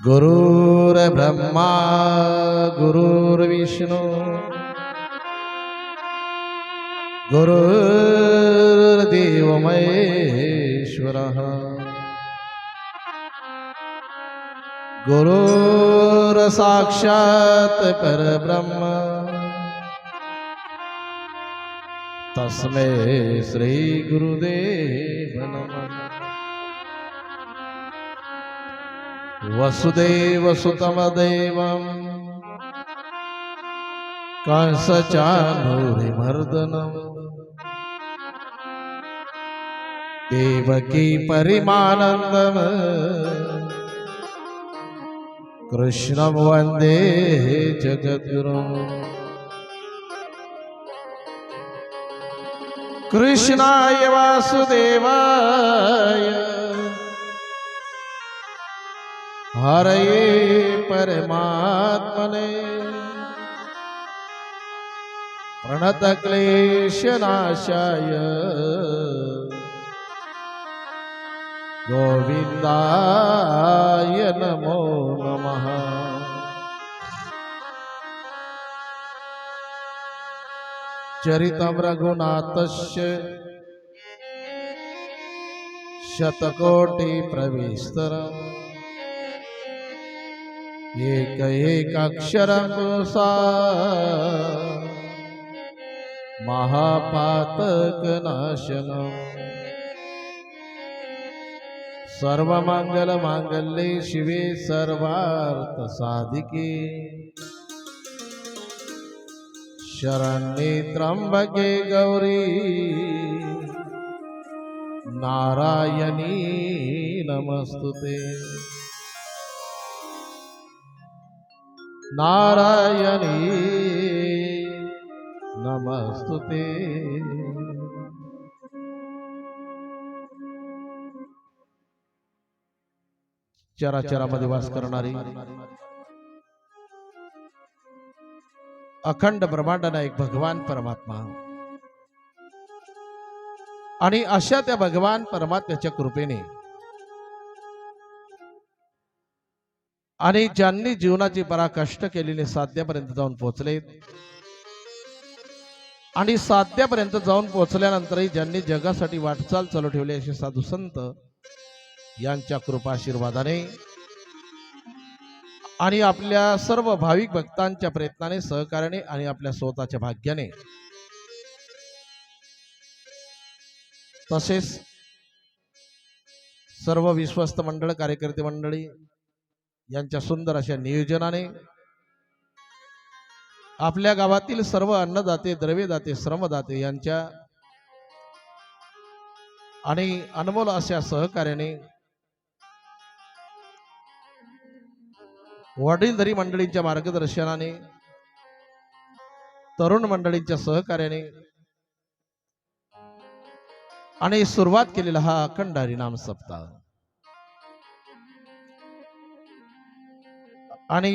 गुरुर्ब्रह्मा गुरुर्विष्णू गुरुर्देव महेश्वरः गुरुर्साक्षात् परब्रह्म तस्मै श्री गुरुदेव नमः। वसुदेवसुतमदेवं कंसचाणूरमर्दनं देवकी परिमानन्दं कृष्णं वन्दे जगद्गुरुं। कृष्णाय वासुदेवाय हरये परमात्मने प्रणतक्लेशनाशाय गोविन्दाय नमो नमः। चरितं रघुनाथस्य शतकोटिप्रविस्तरम् एकैकाक्षरं सा महापातकनाशनम्। सर्वमङ्गलमाङ्गल्ये शिवे सर्वार्थसाधिके शरण्ये त्र्यम्बके गौरी नारायणी नमस्तुते। नारायणी नमस्तुते। चराचरामध्ये वास करणारी अखंड ब्रह्मांडाना एक भगवान परमात्मा आणि अशा त्या भगवान परमात्म्याच्या कृपेने आणि ज्यांनी जीवनाची पराकष्ट केलेली साध्यापर्यंत जाऊन पोहोचले आणि साध्यापर्यंत जाऊन पोहोचल्यानंतरही ज्यांनी जगासाठी वाटचाल चालू ठेवली असे साधू संत यांच्या कृपाशीर्वादाने आणि आपल्या सर्व भाविक भक्तांच्या प्रयत्नाने सहकार्याने आणि आपल्या स्वतःच्या भाग्याने तसेच सर्व विश्वस्त मंडळ कार्यकर्ते मंडळी यांच्या सुंदर अशा नियोजनाने आपल्या गावातील सर्व अन्नदाते द्रव्यदाते श्रमदाते यांच्या आणि अनमोल अशा सहकार्याने वडीलधारी मंडळींच्या मार्गदर्शनाने तरुण मंडळींच्या सहकार्याने आणि सुरुवात केलेला हा अखंड हरिनाम सप्ताह आणि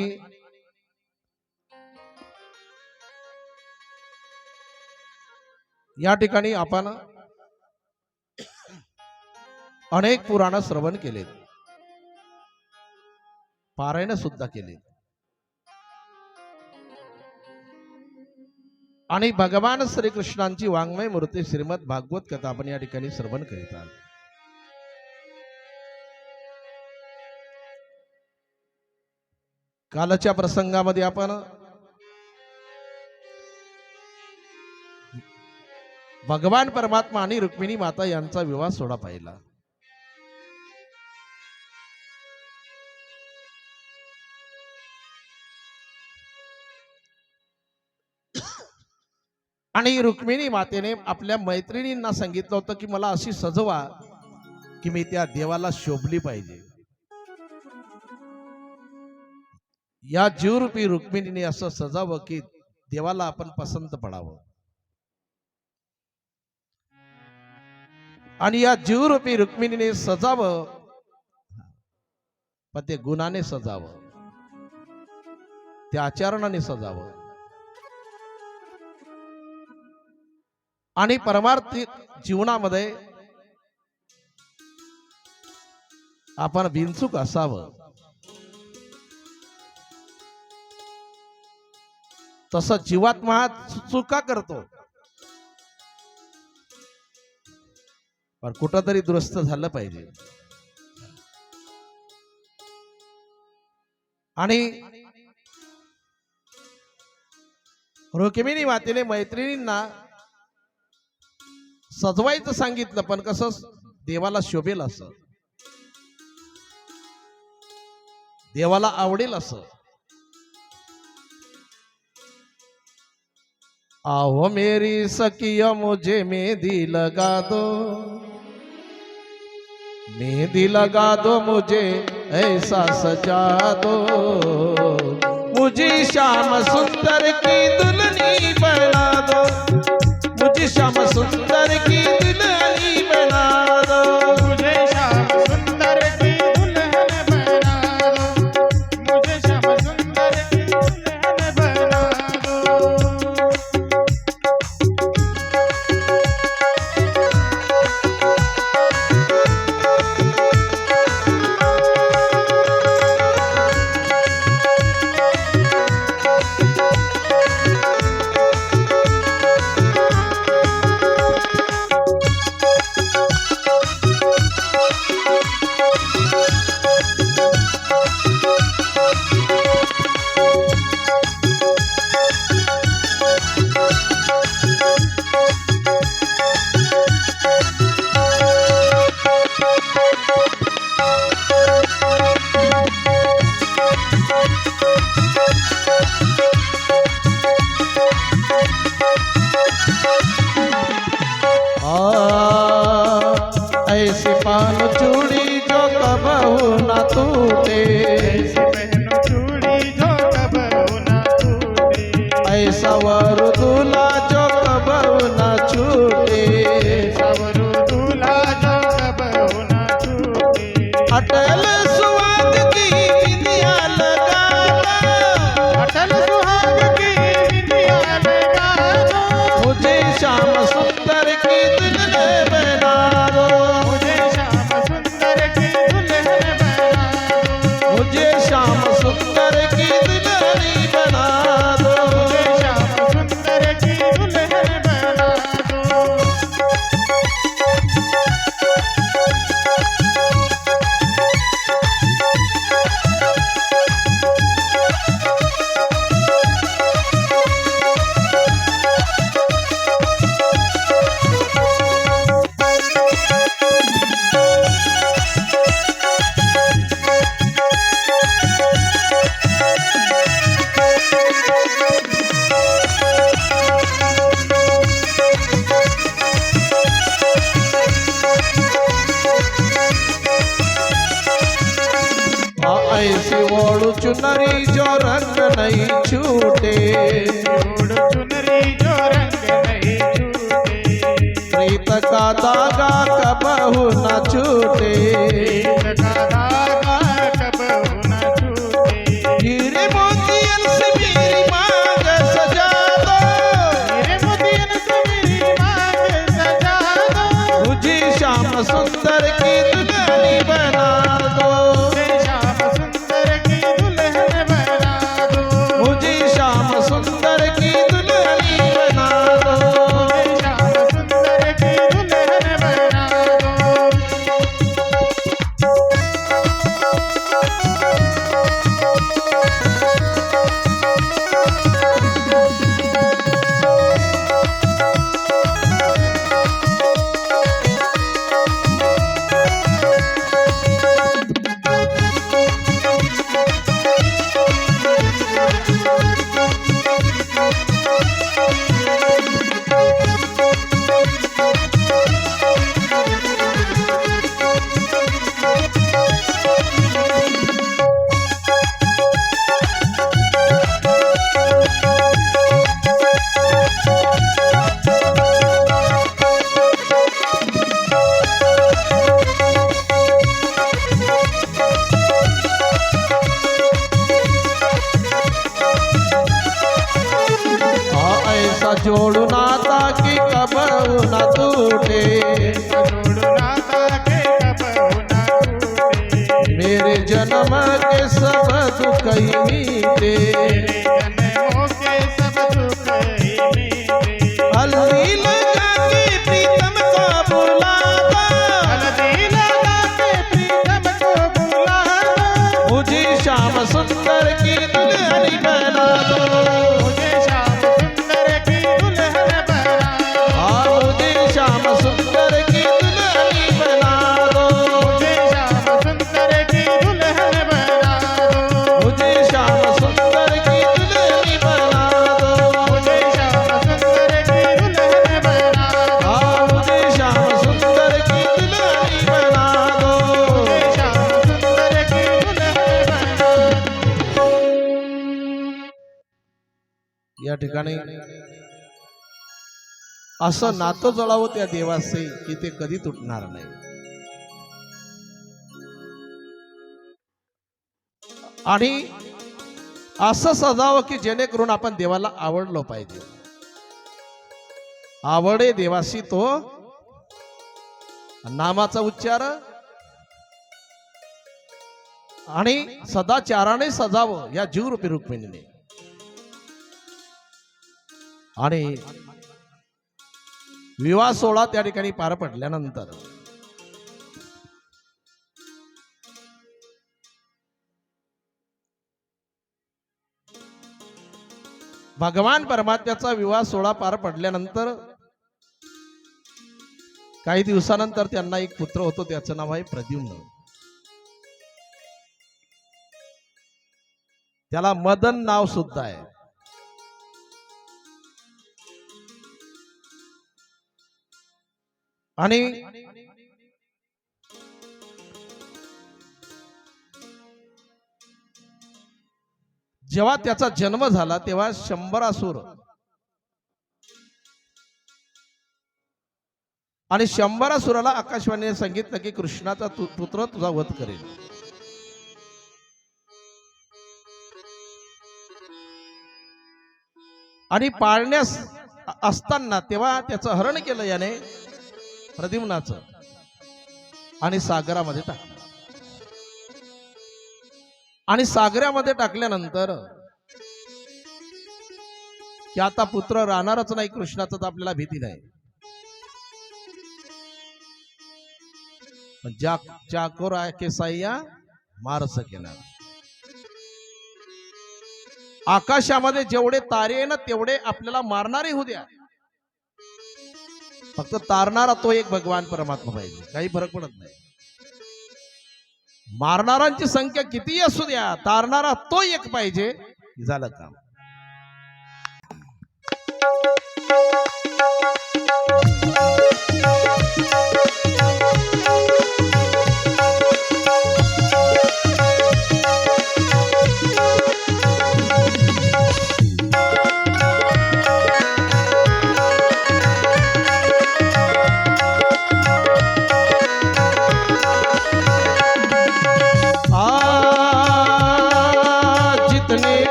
या ठिकाणी आपण अनेक पुराण श्रवण केले, पारायण सुद्धा केले आणि भगवान श्रीकृष्णांची वाङ्मय मूर्ती श्रीमद भागवत कथा आपण या ठिकाणी श्रवण करीत आहोत। कालच्या प्रसंगामध्ये आपण भगवान परमात्मा आणि रुक्मिणी माता यांचा विवाह सोहळा पाहिला। आणि रुक्मिणी मातेने आपल्या मैत्रिणींना सांगितलं होतं की मला अशी सजवा की मी त्या देवाला शोभली पाहिजे। या जीवरूपी रुक्मिणीने असं सजावं की देवाला आपण पसंत पडावं आणि या जीवरूपी रुक्मिणीने सजावं पण ते गुणाने सजावं, त्या आचरणाने सजावं आणि परमार्थिक जीवनामध्ये आपण बिनचूक असावं तसं जीवात्मा चुका करतो, पण कुठंतरी दुरुस्त झालं पाहिजे. आणि रुक्मिणी मातेने मैत्रिणींना सजवायचं सांगितलं, पण कसं देवाला शोभेल असं, देवाला आवडेल असं. आओ मेरी सखिया मुझे मेहंदी लगा दो, मेहंदी लगा दो मुझे ऐसा सजा दो, मुझे श्याम सुंदर की दुल्हनी बना दो, मुझे श्याम सुंदर की दुल्हनी बना दो, मुझे श्याम सुंदर की दुल्हन बना दो, मुझे श्याम सुंदर की दुल्हन बना दो. ऐसी पान चूड़ी जो कबहू न टूटे, ऐसी पहनो चूड़ी जो कबहू न टूटे, ऐसा वर दूल्हा जो कबहू न छूटे, सवरू दूल्हा जो कबहू न छूटे. अटल सुहाग की बिंदिया लगा दो, अटल सुहाग की बिंदिया लगा दो, मुझे श्याम सुंदर की दुल्हन बना दो, मुझे श्याम सुंदर की दुल्हन बना दो, मुझे श्याम सुंदर की दुल्हनी बना दो. मुझे श्याम सुंदर की दुल्हन बना दो. ऐसी ओढ़ चुनरी जो रंग नहीं छूटे, ओढ़ चुनरी जो रंग नहीं छूटे, प्रीत का धागा कबहू न छूटे, प्रीत का धागा कबहू न छूटे. हीरे मोतियन से मेरी मांग सजा दो, हीरे मोतियन से मेरी मांग सजा दो, मुझे श्याम सुंदर की दुल्हनी बना दो, मुझे श्याम सुंदर की दुल्हन बना दो, मुझे श्याम सुंदर की दुल्हनी बना दो. मुझे श्याम सुंदर की दुल्हन बना दो. जोड़ू नाता की कबहू न टूटे, जोड़ू नाता के कबहू न टूटे, मेरे जन्म के सब दुख ही मीटे, मेरे जन्मों के सब या ठिकाणी असं नातं जळावं त्या देवाचे की ते कधी तुटणार नाही. आणि असं सजावं की जेणेकरून आपण देवाला आवडलो पाहिजे. आवडे देवाशी तो नामाचा उच्चार आणि सदाचाराने सजावं या जीवरूपी रुक्मिणीने. आणि विवाह सोहळा त्या ठिकाणी पार पडल्यानंतर भगवान परमात्म्याचा विवाह सोहळा पार पडल्यानंतर काही दिवसानंतर त्यांना एक पुत्र होतो, त्याचं नाव आहे प्रद्युम्न. त्याला मदन नाव सुद्धा आहे. आणि जेव्हा त्याचा जन्म झाला तेव्हा शंभरासुर आणि शंभरासुराला आकाशवाणीने सांगितलं की कृष्णाचा पुत्र तुझा वध करेल. आणि पाळण्यास असताना तेव्हा त्याचं हरण केलं याने प्रद्युम्नाचं आणि सागरामध्ये टाकलं. आणि सागरामध्ये टाकल्यानंतर की आता पुत्र राहणारच नाही कृष्णाचं, तर आपल्याला भीती नाही. चाकोर केसाया मार सकेना. आकाशामध्ये जेवढे तारे आहे ना तेवढे आपल्याला मारणारे होऊ द्या, फक्त तारणारा तो एक भगवान परमात्मा पाहिजे. काही फरक पडत नाही. मारणाऱ्यांची संख्या कितीही असू द्या, तारणारा तो एक पाहिजे. झालं काम.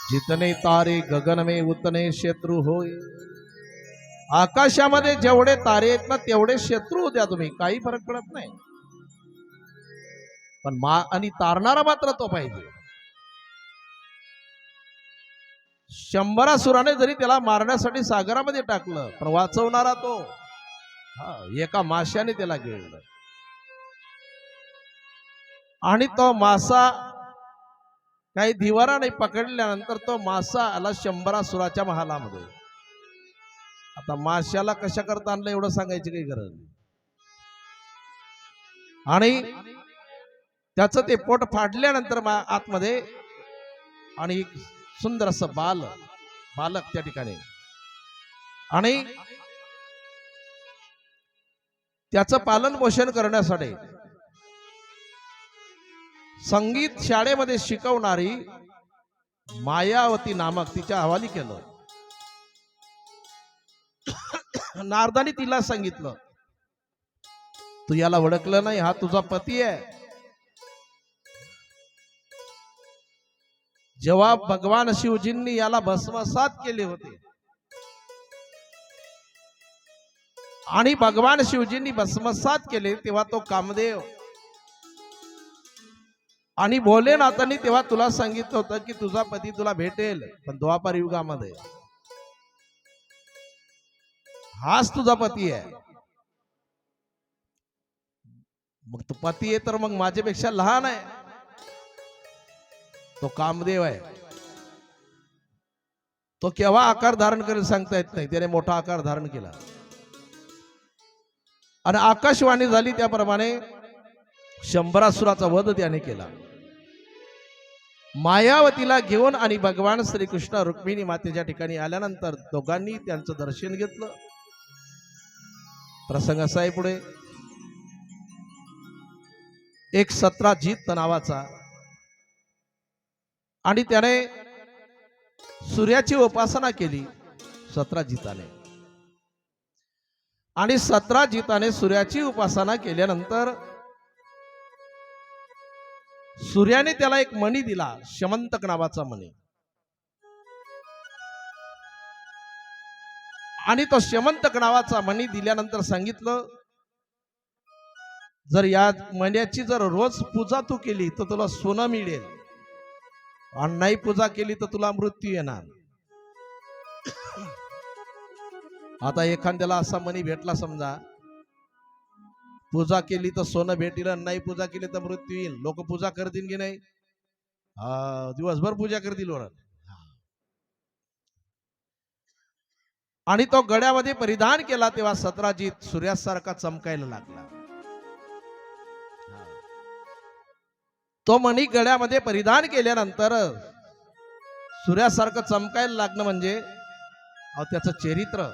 जितने तारे गगन में उतने शत्रु होय. आकाशामध्ये जेवढे तारे आहेत ना तेवढे शत्रू होत्या तुम्ही, काही फरक पडत नाही. पण आणि तारणारा मात्र तो पाहिजे. शंभरासुराने जरी त्याला मारण्यासाठी सागरामध्ये टाकलं पण वाचवणारा तो. एका माशाने त्याला गिळलं आणि तो मासा काही धिवाराने पकडल्यानंतर तो मासा आला शंभरासुराच्या महालामध्ये. आता माशाला कशा करता आणलं एवढं सांगायची काही गरज नाही. आणि त्याचं ते पोट फाडल्यानंतर आतमध्ये आणि सुंदर असं बालक त्या ठिकाणी. आणि त्याचं पालन पोषण करण्यासाठी संगीत शाळेमध्ये शिकवणारी मायावती नामक तिच्या हवाली केलं. नारदाने तिला सांगितलं तू याला ओळखलं नाही, हा तुझा पती आहे. जेव्हा भगवान शिवजींनी याला भस्मसात केले होते आणि भगवान शिवजींनी भस्मसात केले तेव्हा तो कामदेव आणि भोलेनाथांनी तेव्हा तुला सांगितलं होतं की तुझा पती तुला भेटेल, पण द्वापार युगामध्ये हाच तुझा पती आहे. मग तो पती आहे तर मग माझ्यापेक्षा लहान आहे, तो कामदेव आहे. तो केव्हा आकार धारण करेल सांगता येत नाही, त्याने मोठा आकार धारण केला आणि आकाशवाणी झाली त्याप्रमाणे शंभरासुराचा वध त्याने केला. मायावतीला घेऊन आणि भगवान श्रीकृष्ण रुक्मिणी मातेच्या ठिकाणी आल्यानंतर दोघांनी त्यांचं दर्शन घेतलं. प्रसंग असा आहे पुढे, एक सत्राजित नावाचा आणि त्याने सूर्याची उपासना केली सत्राजिताने. आणि सत्राजिताने सूर्याची उपासना केल्यानंतर सूर्याने त्याला एक मणी दिला, शमंतक नावाचा मणी. आणि तो शमंतक नावाचा मणी दिल्यानंतर सांगितलं, जर या मण्याची जर रोज पूजा तू केली तर तुला सोनं मिळेल, आणि नाही पूजा केली तर तुला मृत्यू येणार. आता एखाद्याला असा मणी भेटला, समजा पूजा केली तर सोनं भेटेल, नाही पूजा केली तर मृत्यू येईल. लोक पूजा करतील की नाही? दिवसभर पूजा करतील वर. आणि तो गळ्यामध्ये परिधान केला तेव्हा सत्राजित सूर्यासारखा चमकायला लागला. तो मणी गळ्यामध्ये परिधान केल्यानंतर सूर्यासारखं चमकायला लागणं म्हणजे त्याचं चरित्र,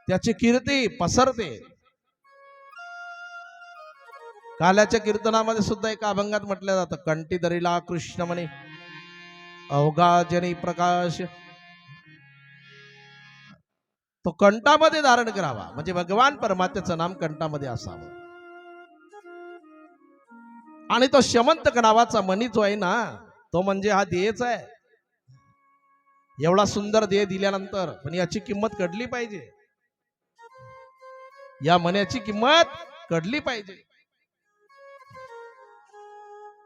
त्याची कीर्ती पसरते. काल्याच्या कीर्तनामध्ये सुद्धा एका अभंगात म्हटलं जातं, कंठी धरिला कृष्णमणी अवघा जनी प्रकाश. तो कंठामध्ये धारण करावा म्हणजे भगवान परमात्म्याचं नाम कंठामध्ये असावं. आणि तो शमंतक नावाचा मणी जो आहे ना, तो म्हणजे हा देहच आहे. एवढा सुंदर देह दिल्यानंतर पण याची किंमत कळली पाहिजे, या मण्याची किंमत कळली पाहिजे.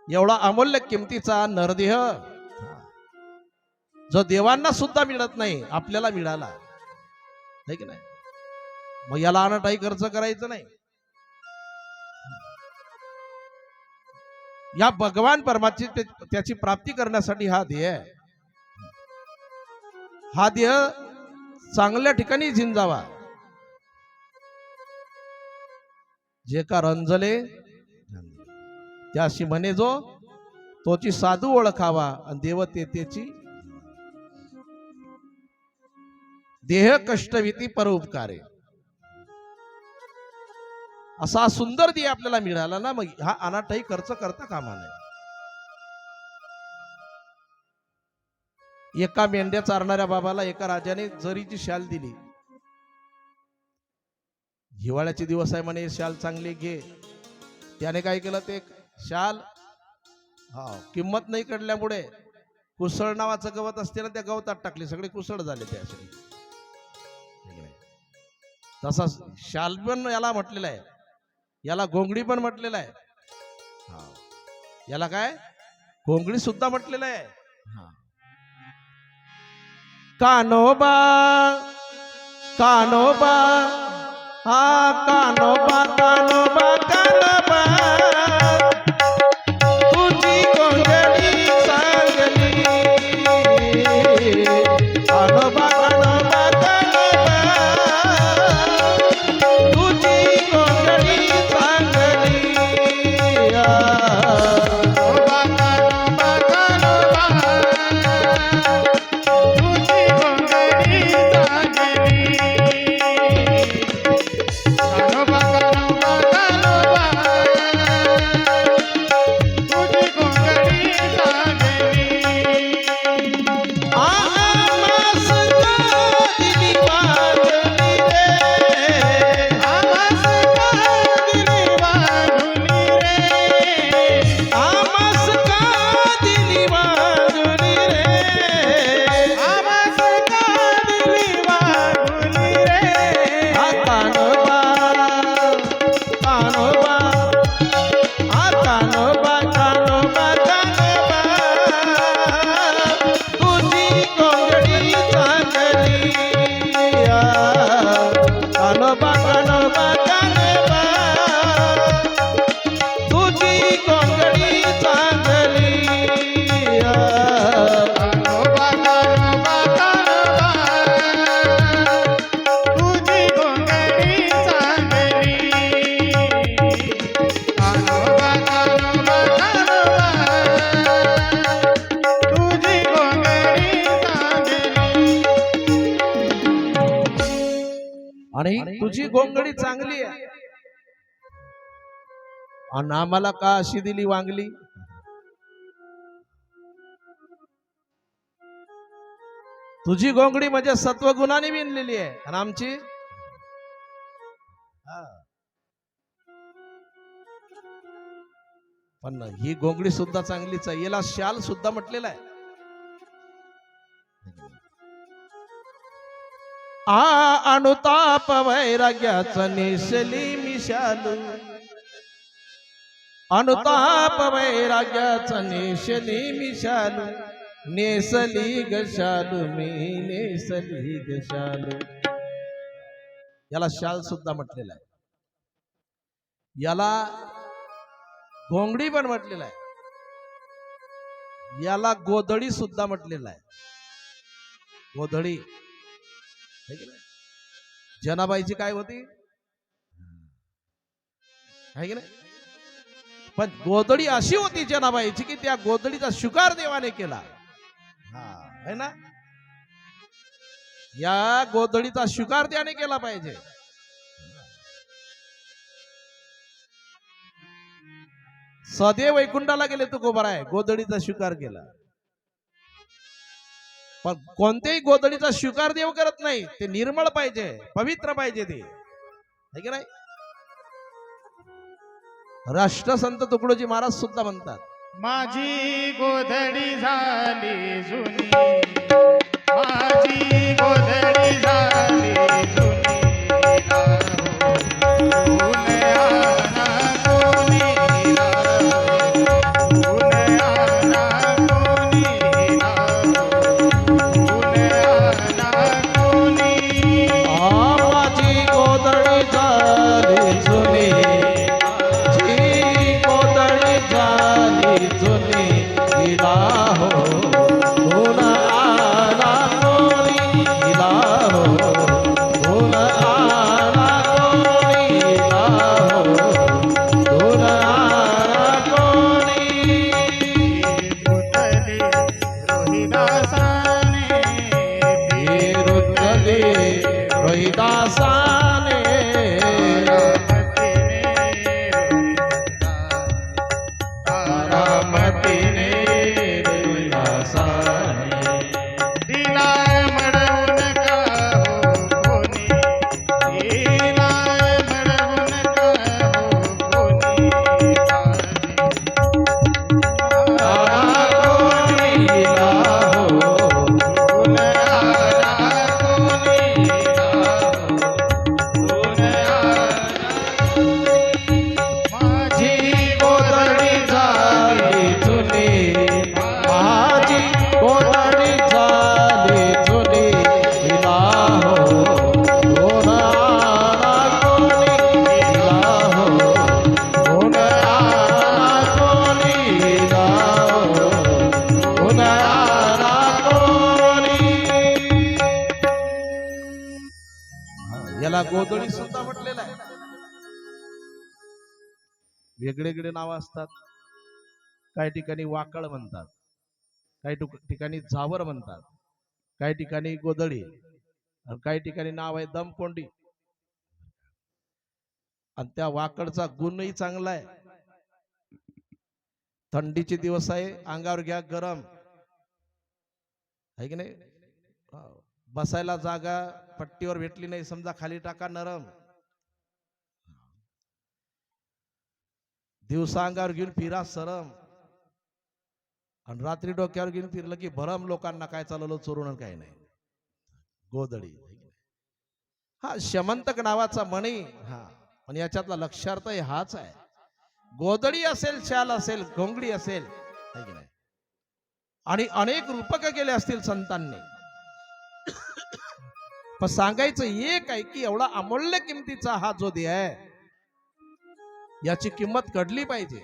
एवढा अमूल्य किमतीचा नरदेह जो देवांना सुद्धा मिळत नाही, आपल्याला मिळाला आहे की नाही? मग याला अनाठाई खर्च करायचं नाही. या भगवान परमात्म्याची त्याची प्राप्ती करण्यासाठी हा देह आहे. हा देह चांगल्या ठिकाणी झिंजावा. जे का रंजले त्याशी म्हणे जो, तोची साधू ओळखावा आणि देवतेची देह कष्टविती परोपकारे. असा सुंदर देह आपल्याला मिळाला ना, मग हा अनाठाई खर्च करता कामा नये. एका मेंढ्या चारणाऱ्या बाबाला एका राजाने जरीची शाल दिली. हिवाळ्याचे दिवस आहे म्हणे, शाल चांगली घे. त्याने काय केलं, ते शाल किंमत नाही कळल्यामुळे कुसळ नावाचं गवत असते ना, त्या गवतात टाकले, सगळे कुसळ झाले त्यासाठी. तसा शाल पण याला म्हटलेला आहे, याला घोंगडी पण म्हटलेला आहे. याला काय घोंगडी सुद्धा म्हटलेलं आहे. कानोबा कानोबा कानोबा कानोबा कानोबा, तुझी घोंगडी चांगली. कानोबा कानोबा कानोबा, तुझी घोंगडी चांगली. कानोबा कानोबा कानोबा, तुझी घोंगडी चांगली. कानोबा कानोबा तुझी गोंगडी चांगली आहे आणि आम्हाला का अशी दिली वांगली. तुझी गोंगडी म्हणजे सत्वगुणाने विणलेली आहे आणि आमची हा. पण ही गोंगडी सुद्धा चांगलीच आहे. याला शाल सुद्धा म्हटलेला आहे. अनुताप वैराग्याचं नेसली मिशालू. अनुताप वैराग्याचं नेसली मिशालू. नेसली गशालू मी नेसली गशालू. याला शाल सुद्धा म्हटलेला आहे. याला घोंगडी पण म्हटलेला आहे. याला गोधडी सुद्धा म्हटलेला आहे. गोधडी जनाबाईची काय होती आहे की नाही. पण गोधडी अशी होती जनाबाईची की त्या गोधडीचा स्वीकार देवाने केला. है ना. या गोधडीचा स्वीकार त्याने केला पाहिजे. सदैव वैकुंठाला गेले तू गोबराय गोधडीचा स्वीकार केला. पण कोणत्याही गोधडीचा स्वीकार देव करत नाही. ते निर्मळ पाहिजे, पवित्र पाहिजे ते है की नाही. राष्ट्रसंत तुकडोजी महाराज सुद्धा म्हणतात माझी गोधडी झाली जुनी. माझी गोधडी झाली जुनी. याला गोधडी सुद्धा म्हटलेला आहे. वेगवेगळे नाव असतात. काही ठिकाणी वाकळ म्हणतात, काही ठिकाणी झावर म्हणतात, काही ठिकाणी गोधडी, काही ठिकाणी नाव आहे दमकोंडी. आणि त्या वाकडचा गुणही चांगला आहे. थंडीचे दिवस आहे, अंगावर घ्या गरम आहे की नाही. बसायला जागा पट्टीवर भेटली नाही समजा खाली टाका नरम. दिवसा अंगावर घेऊन फिरा सरम आणि रात्री डोक्यावर घेऊन फिरलं की भरम. लोकांना काय चालवलं चोरून काय नाही. गोधडी हा शमंतक नावाचा मणी. हा पण याच्यातला लक्षार्थ हाच आहे. गोधडी असेल, शाल असेल, घोंगडी असेल है की नाही. आणि अनेक रूपक केले असतील संतांनी. पण सांगायचं एक आहे की एवढा अमूल्य किमतीचा हा जो देह आहे याची किंमत कळली पाहिजे.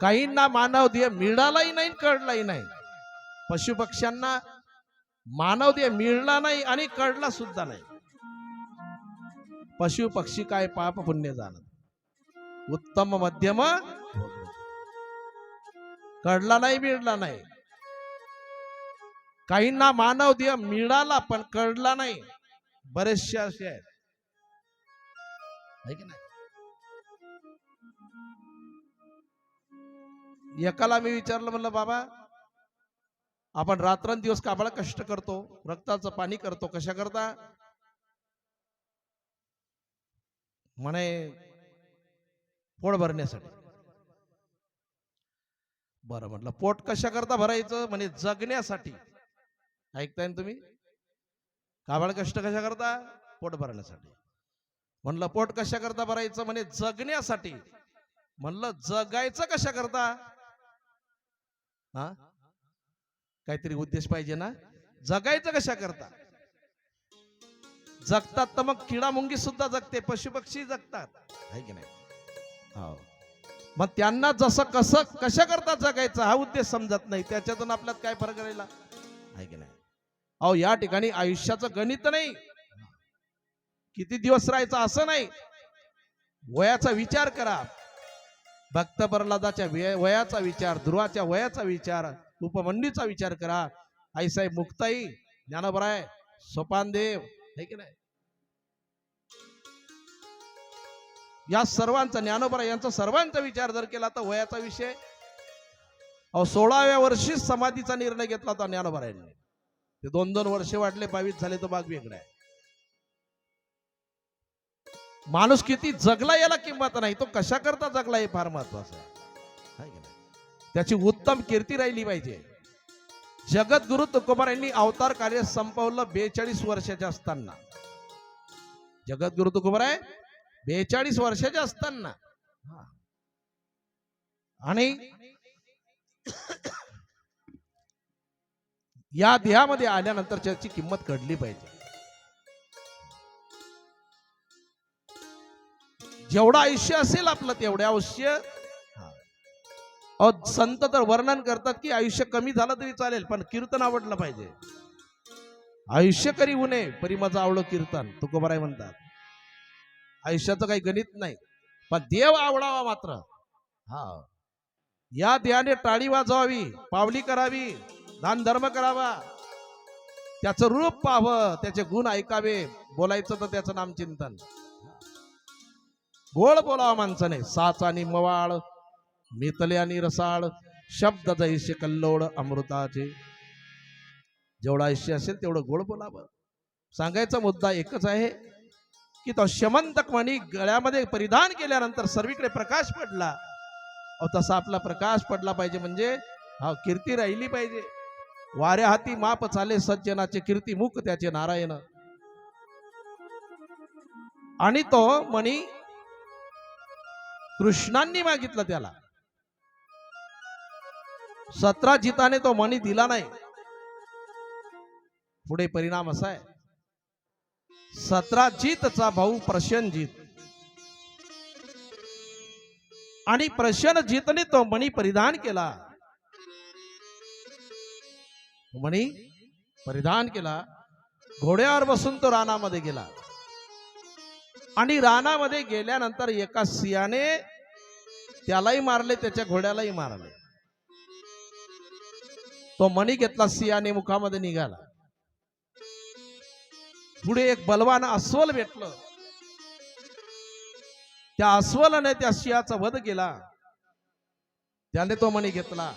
काहींना मानव देह मिळालाही नाही, कळलाही नाही. पशुपक्ष्यांना मानव देह मिळला नाही आणि कळला सुद्धा नाही. पशु पक्षी काय पाप पुण्य जाणत. उत्तम मध्यम कळला नाही, मिळला नाही. काहींना मानव देह मिळाला पण कळला नाही. बरेचसे असे आहेत, है की नाही? एकाला मी विचारलं, म्हणलं बाबा आपण रात्रंदिवस काबाळा कष्ट करतो, रक्ताचं पाणी करतो, कशा करता? म्हणे पोट भरण्यासाठी. बरं, म्हटलं पोट कशा करता भरायचं? म्हणे जगण्यासाठी. ऐकताय ना तुम्ही? काबाळ कष्ट कशा करता? पोट भरण्यासाठी. म्हणलं पोट कशा करता भरायचं? म्हणे जगण्यासाठी. म्हणलं जगायचं कशा करता? हा, काहीतरी उद्देश पाहिजे ना. जगायचं कशा करता? जगतात तर मग किडा मुंगी सुद्धा जगते, पशु पक्षी जगतात, आहे की नाही? हो. मग त्यांना जसं कसं कशा करता जगायचं हा उद्देश समजत नाही, त्याच्यातून आपल्यात काय फरक राहिला, आहे की नाही? अहो, या ठिकाणी आयुष्याचं गणित नाही, किती दिवस राहायचं असं नाही. वयाचा विचार करा, भक्त प्रल्हादाच्या वयाचा विचार, ध्रुवाच्या वयाचा विचार, उपमंडीचा विचार करा. आईसाहेब मुक्ताई, ज्ञानोबराय, सोपानदेव, है की नाही? या सर्वांचा, ज्ञानोबराय यांचा सर्वांचा विचार जर केला तर वयाचा विषय. अहो, 16व्या वर्षी समाधीचा निर्णय घेतला होता ज्ञानोबरायांनी. ते 2-2 वर्ष वाढले, 22 झाले, तो भाग वेगळा आहे. माणूस किती जगला याला किंमत नाही, तो कशा करता जगला हे फार महत्वाचं आहे की नाही? त्याची उत्तम कीर्ती राहिली पाहिजे. जगद्गुरु तुकोबारायांनी अवतार कार्य संपवलं 42 वर्षाचे असताना. जगद्गुरु तुकोबाराय 42 वर्षाचे असताना. आणि या देहामध्ये आल्यानंतर त्याची किंमत कळली पाहिजे. जेवढं आयुष्य असेल आपलं तेवढं आयुष्य. संत तर वर्णन करतात की आयुष्य कमी झालं तरी चालेल, पण कीर्तन आवडलं पाहिजे. आयुष्य करी उणे परी माझं आवडलं कीर्तन, तुकोबाराय म्हणतात. आयुष्याचं काही गणित नाही, पण देव आवडावा मात्र. हा, या देहाने टाळी वाजवावी, पावली करावी, दान धर्म करावा, त्याचं रूप पाहावं, त्याचे गुण ऐकावे, बोलायचं तर त्याचं नाम चिंतन. गोड बोलावा माणसाने, साच आणि मवाळ, मितले आणि रसाळ, शब्द जैसे कल्लोळ अमृताचे. जेवढं आयुष्य असेल तेवढं गोड बोलावं. सांगायचा मुद्दा एकच आहे की तो शमंतक मणी गळ्यामध्ये परिधान केल्यानंतर सर्वीकडे प्रकाश पडला. तसा आपला प्रकाश पडला पाहिजे, म्हणजे हा कीर्ती राहिली पाहिजे. वाऱ्या हाती माप चाले सज्जनाचे, कीर्ती मुख त्याचे नारायण. आणि तो मणी कृष्णांनी मागितलं त्याला. 17 जिताने तो मणी दिला नाही. पुढे परिणाम असा आहे, 17 भाऊ प्रसेनजीत, आणि प्रसेनजीतने तो मणी परिधान केला. मणी परिधान केला, घोड्यावर बसून तो रानामध्ये गेला. आणि रानामध्ये गेल्यानंतर एका सिंहाने त्यालाही मारले, त्याच्या घोड्यालाही मारले. तो मणी घेतला, सिंहाने मुखामध्ये निघाला. पुढे एक बलवान अस्वल भेटलं, त्या अस्वलाने त्या सिंहाचा वध केला. त्याने तो मणी घेतला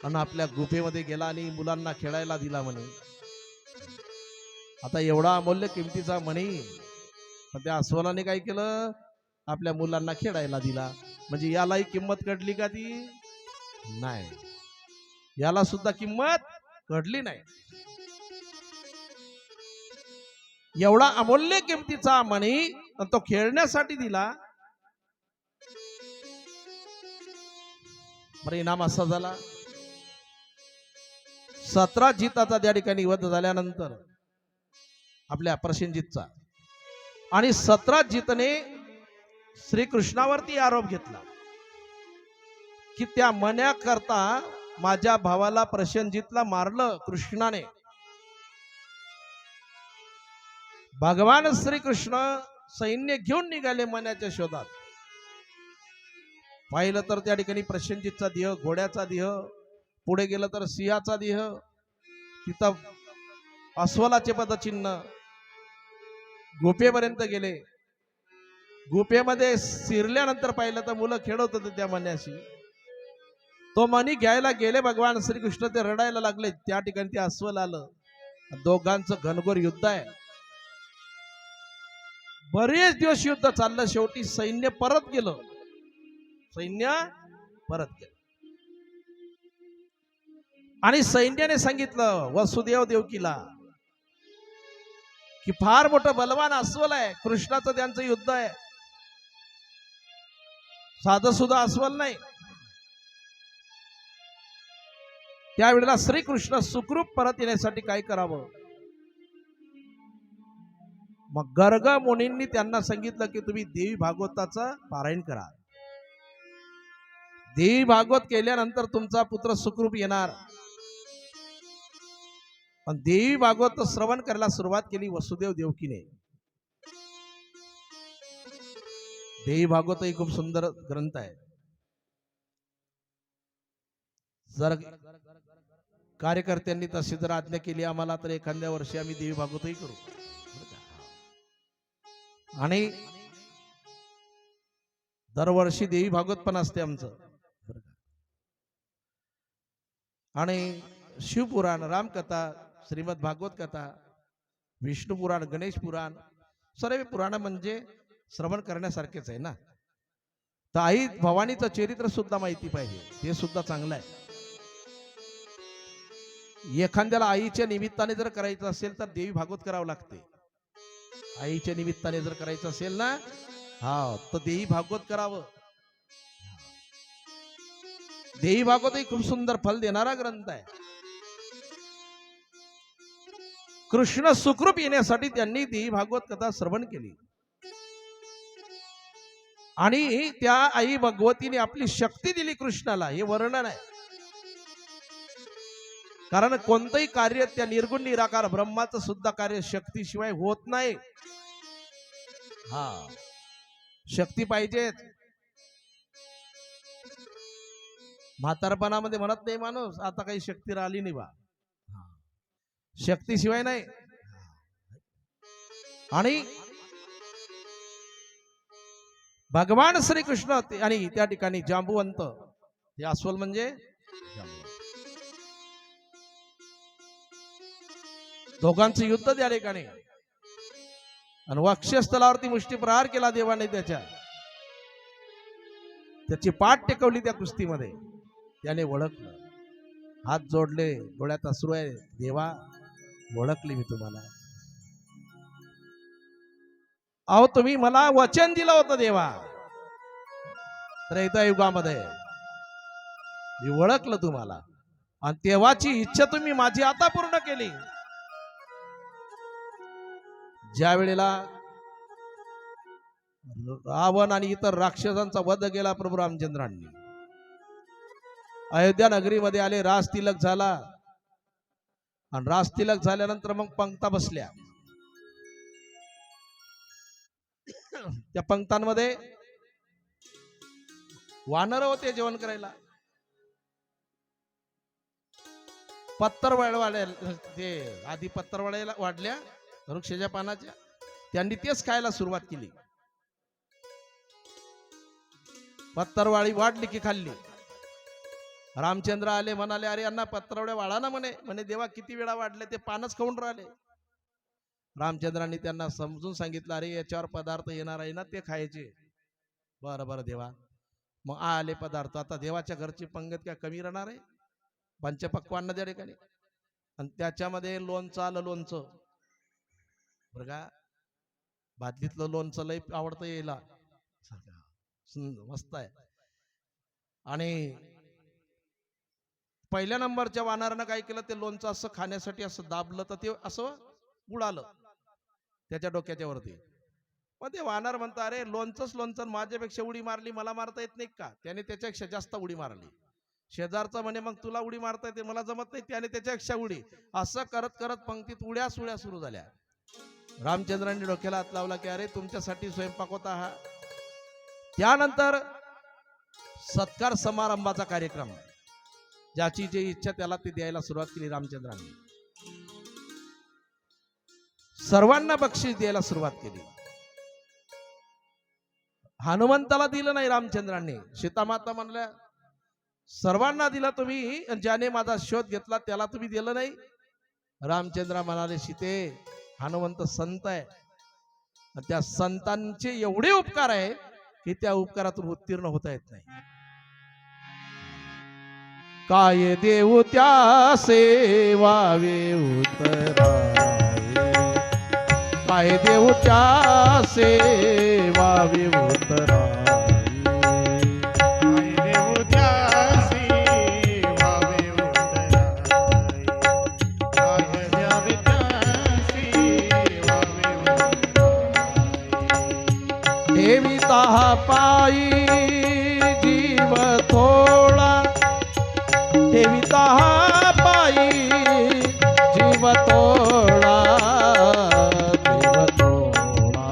आणि आपल्या गुफेमध्ये गेला आणि मुलांना खेळायला दिला म्हणे. आता एवढा अमूल्य किमतीचा मणी, पण त्या अस्वलाने काय केलं, आपल्या मुलांना खेळायला दिला. म्हणजे यालाही किंमत कळली का? ती नाही, याला सुद्धा किंमत कळली नाही. एवढा अमूल्य किमतीचा मणी तो खेळण्यासाठी दिला. परिणाम असा झाला, 17 जिताचा त्या ठिकाणी वध झाल्यानंतर आपल्या प्रसेनजीतचा, आणि 17 जितने श्रीकृष्णावरती आरोप घेतला की त्या मण्याकरता माझ्या भावाला प्रसेनजीतला मारलं कृष्णाने. भगवान श्रीकृष्ण सैन्य घेऊन निघाले मण्याच्या शोधात. पाहिलं तर त्या ठिकाणी प्रसेनजीतचा देह, घोड्याचा देह, पुढे गेलं तर सिंहाचा देह, तिथं अस्वलाचे पदचिन्ह, गुफेपर्यंत गेले. गुफेमध्ये शिरल्यानंतर पाहिलं तर मुलं खेळत होते त्या मण्याशी. तो मणी घ्यायला गेले भगवान श्रीकृष्ण, ते रडायला लागले. त्या ठिकाणी ते अस्वल आलं. दोघांचं घनघोर युद्ध आहे. बरेच दिवस युद्ध चाललं. शेवटी सैन्य परत गेलं. सैन्य परत गेलं आणि सैन्याने सांगितलं वसुदेव देवकीला की फार मोठं बलवान अस्वल आहे, कृष्णाचं त्यांचं युद्ध आहे. साधं सुद्धा अस्वल नाही. त्यावेळेला श्रीकृष्ण सुखरूप परत येण्यासाठी काय करावं. मग गर्ग मुनींनी त्यांना सांगितलं की तुम्ही देवी भागवताचं पारायण करा. देवी भागवत केल्यानंतर तुमचा पुत्र सुखरूप येणार. पण देवी भागवत श्रवण करायला सुरुवात केली वसुदेव देवकीने. देवी भागवत ही खूप सुंदर ग्रंथ आहे. जर कार्यकर्त्यांनी तशी जर आज्ञा केली आम्हाला तर एखाद्या वर्षी आम्ही देवी भागवतही करू. आणि दरवर्षी देवी भागवत पण असते आमचं. आणि शिवपुराण, रामकथा, श्रीमद भागवत कथा, विष्णू पुराण, गणेश पुराण, सर्व पुराण म्हणजे श्रवण करण्यासारखेच आहे ना. तर आई भवानीचं चरित्र सुद्धा माहिती पाहिजे, ते सुद्धा चांगलं आहे. एखाद्याला आईच्या निमित्ताने जर करायचं असेल तर देवी भागवत करावं लागते. आईच्या निमित्ताने जर करायचं असेल ना, हा, तर देवी भागवत करावं. देवी भागवत ही खूप सुंदर फल देणारा ग्रंथ आहे. कृष्ण सुखरूप येण्यासाठी त्यांनी देवी भागवत कथा श्रवण केली. आणि त्या आई भगवतीने आपली शक्ती दिली कृष्णाला, हे वर्णन आहे. कारण कोणतंही कार्य त्या निर्गुण निराकार ब्रह्माचं सुद्धा कार्य शक्तीशिवाय होत नाही. हा, शक्ती पाहिजेच. म्हातारपणामध्ये म्हणत नाही माणूस आता काही शक्ती राहिली नाही बा, शक्तीशिवाय नाही. आणि भगवान श्रीकृष्ण आणि त्या ठिकाणी जांबुवंत, हे अस्वल म्हणजे जांबुवंत, दोघांचं युद्ध त्या ठिकाणी. आणि वक्षस्थलावरती मुष्टी प्रहार केला देवाने. त्याची पाठ टेकवली त्या कुस्तीमध्ये. त्याने ओळखलं, हात जोडले, डोळ्यात अश्रू आहे. देवा, ओळखली मी तुम्हाला. अहो, तुम्ही मला वचन दिलं होतं देवा त्रेतायुगामध्ये, मी ओळखलं तुम्हाला. आणि तेव्हाची इच्छा तुम्ही माझी आता पूर्ण केली. ज्या वेळेला रावण आणि इतर राक्षसांचा वध केला प्रभू रामचंद्रांनी, अयोध्या नगरीमध्ये आले, राज तिलक झाला. आणि राज तिलक झाल्यानंतर मग पंक्ता बसल्या. त्या पंक्तांमध्ये वानर होते जेवण करायला. पत्तर वाढल्या, ते आधी पत्तर वाढल्या वृक्षाच्या पानाच्या, त्यांनी तेच खायला सुरुवात केली. पत्तरवाळी वाढली की खाल्ली. रामचंद्र आले, म्हणाले अरे यांना पत्रवड्या वाढा ना. म्हणे देवा किती वेळा वाढले, ते पानच खाऊन राहिले. रामचंद्रांनी त्यांना समजून सांगितलं, अरे याच्यावर पदार्थ येणार आहे ना, ते खायचे. बरं बरं देवा. मग आले पदार्थ. आता देवाच्या घरची पंगत काय कमी राहणार आहे? पंचपक्वान्न त्या ठिकाणी. आणि त्याच्यामध्ये लोणचं आलं. लोणचं बरं का, भातलीतलं लोणचं लय आवडतं यायला, मस्त आहे. आणि पहिल्या नंबरच्या वानरानं काय केलं, ते लोणचं असं खाण्यासाठी असं दाबलं तर ते असं उडालं त्याच्या डोक्याच्या वरती. मग ते वानर म्हणता, अरे लोणचंच लोणचं, माझ्यापेक्षा उडी मारली, मला मारता येत नाही का? त्याने त्याच्यापेक्षा जास्त उडी मारली. शेजारचा म्हणे मग तुला उडी मारता येते, मला जमत नाही. त्याने त्याच्यापेक्षा उडी. असं करत करत पंक्तीत उड्या सुड्या सुरू झाल्या. रामचंद्रांनी डोक्याला हात लावला की अरे तुमच्यासाठी स्वयंपाक होता हा. त्यानंतर सत्कार समारंभाचा कार्यक्रम, ज्याची जी इच्छा त्याला ती द्यायला सुरुवात केली रामचंद्रांनी. सर्वांना बक्षीस द्यायला सुरुवात केली. हनुमंताला दिलं नाही रामचंद्रांनी. सीतामाता म्हणल्या सर्वांना दिला तुम्ही, ज्याने माझा शोध घेतला त्याला तुम्ही दिलं नाही. रामचंद्र म्हणाले सीते, हनुमंत संत आहे, त्या संतांचे एवढे उपकार आहे की त्या उपकारातून उत्तीर्ण होता येत नाही. काय देऊ त्या सेवावे उतराय, काय देऊ त्या सेवावे उतराय. ठेविता पायी जीव थोडा, ठेविता पायी जीव थोडा, जीव थोडा.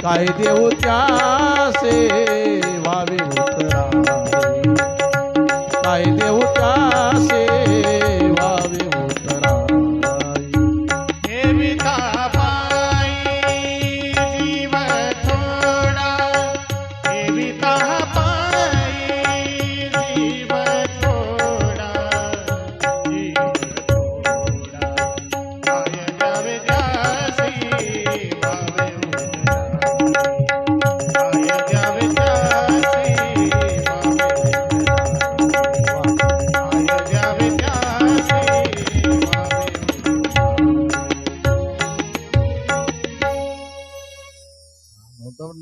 काय देऊ त्या सेवावे उतराय, काय देऊ त्या सेवावे उतराय. ठेविता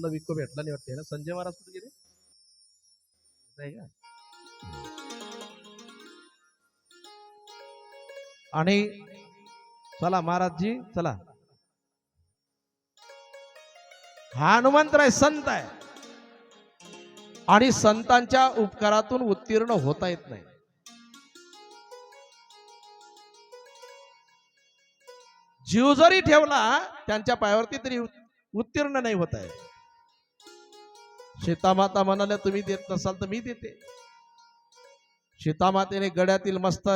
विको भेटला नाही वाटते ना. संजय महाराज कुठे गेले नाही का? आणि चला महाराजजी चला. हनुमंतराय संत आहे आणि संतांच्या उपकारातून उत्तीर्ण होता येत नाही. जीव जरी ठेवला त्यांच्या पायावरती तरी उत्तीर्ण नाही होत आहे. सीतामाता म्हणाल्या तुम्ही देत नसाल तर मी देते. सीतामातेने गड्यातील मस्त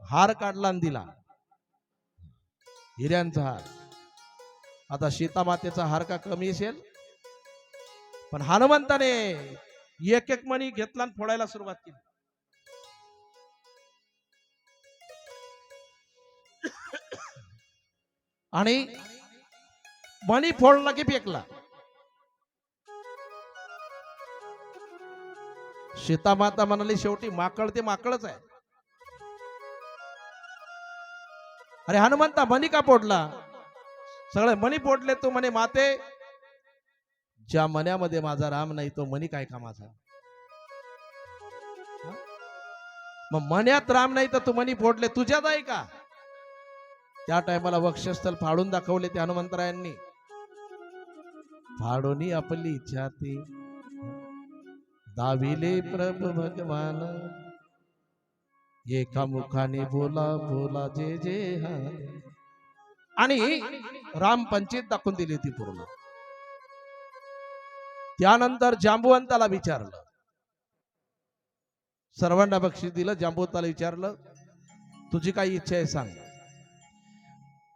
हार काढला आणि दिला, हिऱ्यांचा हार. आता सीतामातेचा हार का कमी असेल, पण हनुमंताने एक एक मणी घेतला आणि फोडायला सुरुवात केली. आणि मणी फोडला की फेकला. सीतामाता म्हणाली शेवटी माकड ते माकडच आहे. अरे हनुमंता मणी का फोडला? सगळे मणी फोडले तू म्हणे माते. ज्या मण्यामध्ये माझा राम नाही तो मणी काय कामाचा? मग मण्यात राम नाही तर तू मणी फोडले तुझ्यात आहे का? त्या टायमाला वक्षस्थल फाडून दाखवले ते हनुमंतरायांनी. फाडोनी आपली छाती दाविले प्रभु भगवान, एका मुखाने बोला बोला जे जे हा. आणि राम पंचित दाखवून दिली ती पूर्ण. त्यानंतर जांबुवंताला विचारलं, सर्वांना बक्षीस दिलं. जांबुवंताला विचारलं तुझी काही इच्छा आहे सांग.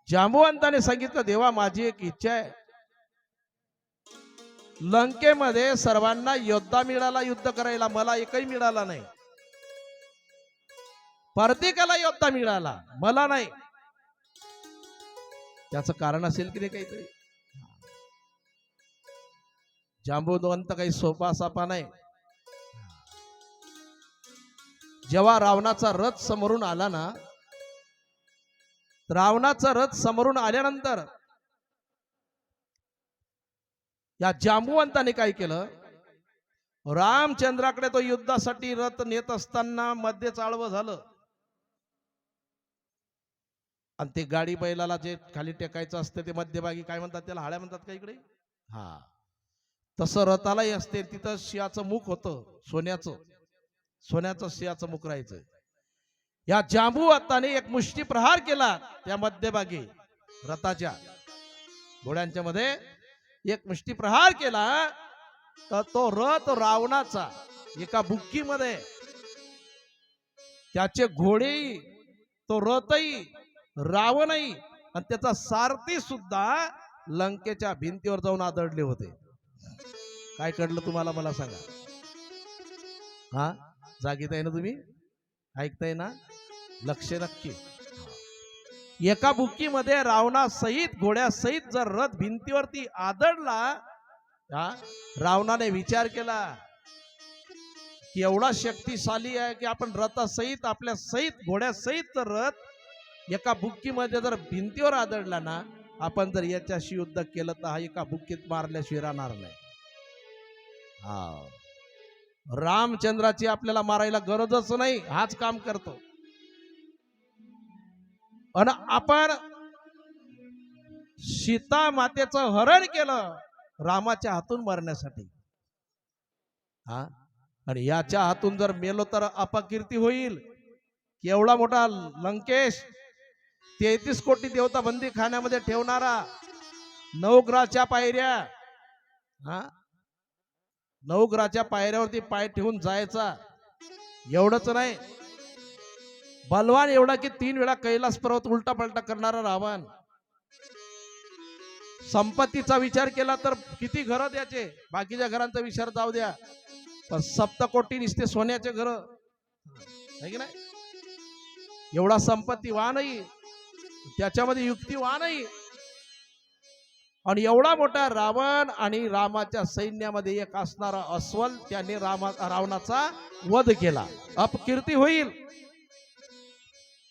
जांबुवंताने सांगितलं देवा माझी एक इच्छा आहे. लंकेमध्ये सर्वांना योद्धा मिळाला युद्ध करायला, मला एकही मिळाला नाही. प्रत्येकाला योद्धा मिळाला, मला नाही. त्याचं कारण असेल की नाही काहीतरी. जांबुवंत काही सोपा सापा नाही. जेव्हा रावणाचा रथ समोरून आला ना, रावणाचा रथ समोरून आल्यानंतर या जांबुवंताने काय केलं, रामचंद्राकडे तो युद्धासाठी रथ नेत असताना मध्ये चाळवं झालं. आणि ते गाडी बैलाला जे खाली टेकायचं असते ते मध्यभागी काय म्हणतात त्याला, हाळ्या म्हणतात का इकडे? हा, तसं रथालाही असते. तिथं सिंहाचं मुख होतं, सोन्याचं सिंहाचं मुख राहायचं. या जांबुवंताने एक मुष्टी प्रहार केला त्या मध्यभागी रथाच्या घोड्यांच्या मध्ये एक मुष्टी प्रहार केला तर तो रथ रावणाचा एका बुक्कीमध्ये, त्याचे घोडेही तो रथही रावणही आणि त्याचा सारथी सुद्धा लंकेच्या भिंतीवर जाऊन आदळले होते. काय कळलं तुम्हाला मला सांगा. हा, जागीत आहे ना तुम्ही, ऐकताय ना, लक्ष नक्की. एका बुक्कीमध्ये रावणासहित घोड्यासहित जर रथ भिंतीवरती आदळला, हा, रावणाने विचार केला की एवढा शक्तिशाली आहे की आपण रथासहित आपल्या सहित घोड्यासहित जर रथ एका बुक्कीमध्ये जर भिंतीवर आदळला ना, आपण जर याच्याशी युद्ध केलं तर हा एका बुक्कीत मारल्याशिवाय राहणार नाही. हा, रामचंद्राची आपल्याला मारायला गरजच नाही, हाच काम करतो. आणि आपण सीता मातेचं हरण केलं रामाच्या हातून मरण्यासाठी. हा, आणि याच्या हातून जर मेलो तर अपकीर्ती होईल. एवढा मोठा लंकेश 33 कोटी देवता बंदी खाण्यामध्ये ठेवणारा, नवग्रहाच्या पायऱ्या, हा, नवग्रहाच्या पायऱ्यावरती पाय ठेवून जायचा. एवढंच नाही, बलवान एवढा की 3 वेळा कैलास पर्वत उलटा पलटा करणारा रावण. संपत्तीचा विचार केला तर किती घर द्यायचे, बाकीच्या घरांचा विचार जाऊ द्या, पण सप्तकोटी निसते सोन्याचे घर आहे की नाही. एवढा संपत्तीवानही, त्याच्यामध्ये युक्तिवानही, आणि एवढा मोठा रावण आणि रामाच्या सैन्यामध्ये एक असणारा अस्वल, त्याने रावणाचा वध केला. अपकीर्ती होईल.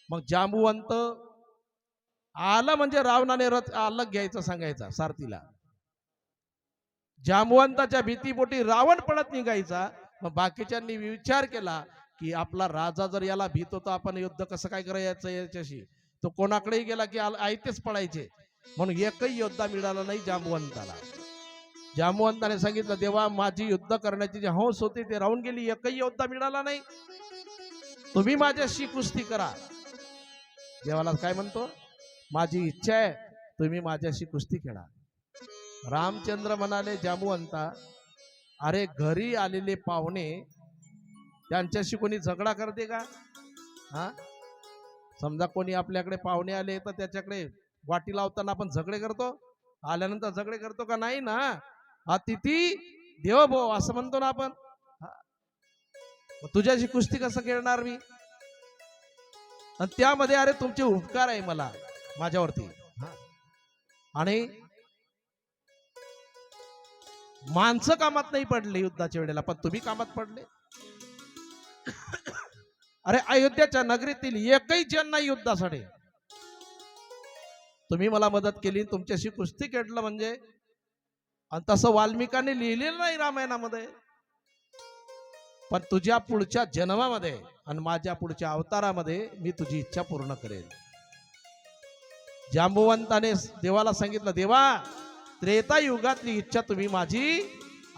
मग जांबुवंत आलं म्हणजे रावणाने रथ अलग घ्यायचं सांगायचा सारथीला. जांबुवंताच्या भीतीपोटी रावण पळत निघायचा. मग बाकीच्यांनी विचार केला की आपला राजा जर याला भीत होता, आपण युद्ध कसं काय करायचं याच्याशी. तो कोणाकडेही गेला की आयतेच पळायचे. म्हणून एकही योद्धा मिळाला नाही जांबुवंताला. जांबुवंताने सांगितलं, देवा माझी युद्ध करण्याची जी हौस होती ते राहून गेली, एकही योद्धा मिळाला नाही, तुम्ही माझ्याशी कुस्ती करा. देवाला काय म्हणतो, माझी इच्छा आहे तुम्ही माझ्याशी कुस्ती खेळा. रामचंद्र म्हणाले, जांबुवंता, अरे घरी आलेले पाहुणे त्यांच्याशी कोणी झगडा करते का? हा, समजा कोणी आपल्याकडे पाहुणे आले तर त्याच्याकडे वाटी लावताना आपण झगडे करतो, आल्यानंतर झगडे करतो का? नाही ना. अतिथी देवो भव असं म्हणतो ना आपण. तुझ्याशी कुस्ती कसं खेळणार मी? आणि त्यामध्ये अरे तुमचे उपकार आहे मला माझ्यावरती, आणि माणसं कामात नाही पडले युद्धाच्या वेळेला, पण तुम्ही कामात पडले. अरे अयोध्याच्या नगरीतील एकही जन नाही युद्धासाठी, तुम्ही मला मदत केली, तुमच्याशी कुस्ती खेळलं म्हणजे. आणि तसं वाल्मिकांनी लिहिलेलं नाही रामायणामध्ये. पण तुझ्या पुढच्या जन्मामध्ये आणि माझ्या पुढच्या अवतारामध्ये मी तुझी इच्छा पूर्ण करेन. जांबुवंताने देवाला सांगितलं, देवा त्रेता युगातली इच्छा तुम्ही माझी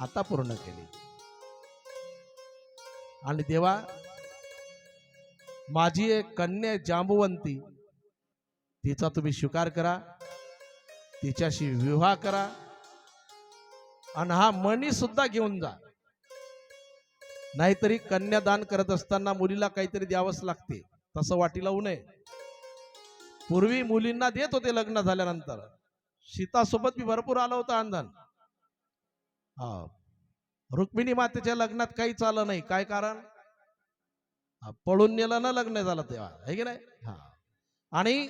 आता पूर्ण केली. आणि देवा माझी एक कन्या जांबुवंती, तिचा तुम्ही स्वीकार करा, तिच्याशी विवाह करा, आणि हा मणी सुद्धा घेऊन जा. नाहीतरी कन्यादान करत असताना मुलीला काहीतरी द्यावंच लागते, तसं वाटी लावू नये. पूर्वी मुलींना देत होते लग्न झाल्यानंतर. सीतासोबत मी भरपूर आलं होतं आंदन. रुक्मिणी मातेच्या लग्नात काही चाललं नाही. काय कारण? पळून नेलं ना लग्न झालं तेव्हा, आहे की नाही. आणि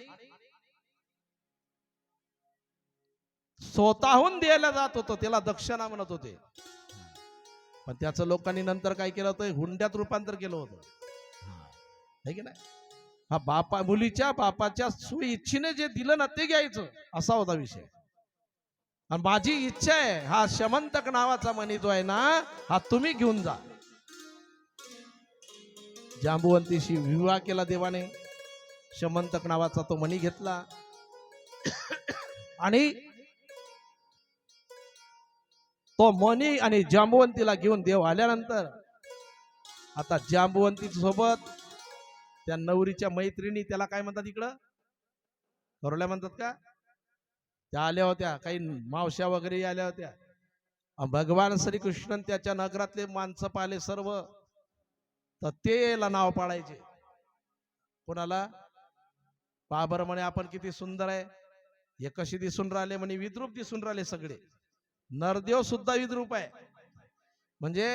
स्वतःहून द्यायला जात होतं, त्याला दक्षिणा म्हणत होते. पण त्याचं लोकांनी नंतर काय केलं होतं, हुंड्यात रूपांतर केलं होतं, आहे की नाही. हा, मुलीच्या बापाच्या इच्छेने जे दिलं ना ते घ्यायचं, असा होता विषय. आणि माझी इच्छा आहे हा शमंतक नावाचा मणी जो आहे ना, हा तुम्ही घेऊन जा. जांबुवंतीशी विवाह केला देवाने. शमंतक नावाचा तो मणी घेतला. आणि तो मणी आणि जांबुवंतीला घेऊन देव आल्यानंतर आता जांबुवंती सोबत त्या नवरीच्या मैत्रिणी, त्याला काय म्हणतात इकडं, करोल्या म्हणतात का, त्या आल्या होत्या. काही मावश्या वगैरे आल्या होत्या. भगवान श्रीकृष्ण त्याच्या नगरातले माणसं पाहिले सर्व, तर तेला नाव पाळायचे. कोणाला? बाबर म्हणे आपण किती सुंदर आहे, हे कसे दिसून राहिले म्हणे विद्रूप दिसून राहिले सगळे. नरदेव सुद्धा विद्रूप आहे. म्हणजे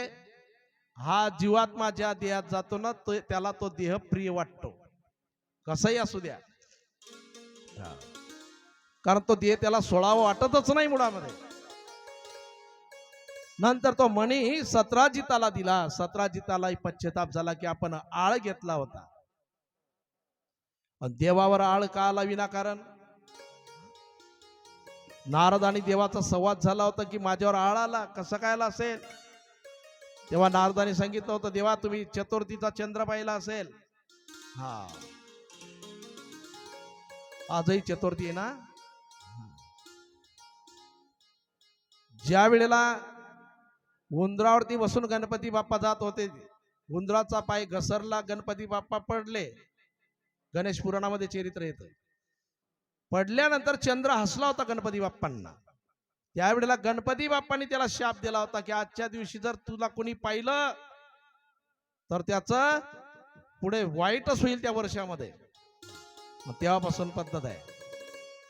हा जीवात्मा ज्या देहात जातो ना त्याला तो देह प्रिय वाटतो, कसंही असू द्या. कारण तो देह त्याला सोडावा वाटतच नाही मुळामध्ये. नंतर तो मणी सतराजिताला दिला. सतराजिताला पश्चाताप झाला की आपण आळ घेतला होता. पण देवावर आळ का आला विनाकारण? नारद आणि देवाचा संवाद झाला होता की माझ्यावर आळ आला, कसं काय आला असेल? तेव्हा नारदाने सांगितलं होतं, देवा तुम्ही चतुर्थीचा चंद्र पाहिला असेल. हा, आजही चतुर्थी आहे ना. ज्या वेळेला उंदरावरती बसून गणपती बाप्पा जात होते, उंदराचा पाय घसरला, गणपती बाप्पा पडले. गणेश पुराणामध्ये चरित्र येतं. पडल्यानंतर चंद्र हसला होता गणपती बाप्पांना. त्यावेळेला गणपती बाप्पांनी त्याला शाप दिला होता की आजच्या दिवशी जर तुला कोणी पाहिलं तर त्याचं पुढे वाईटच होईल त्या वर्षामध्ये. मग तेव्हापासून पद्धत आहे.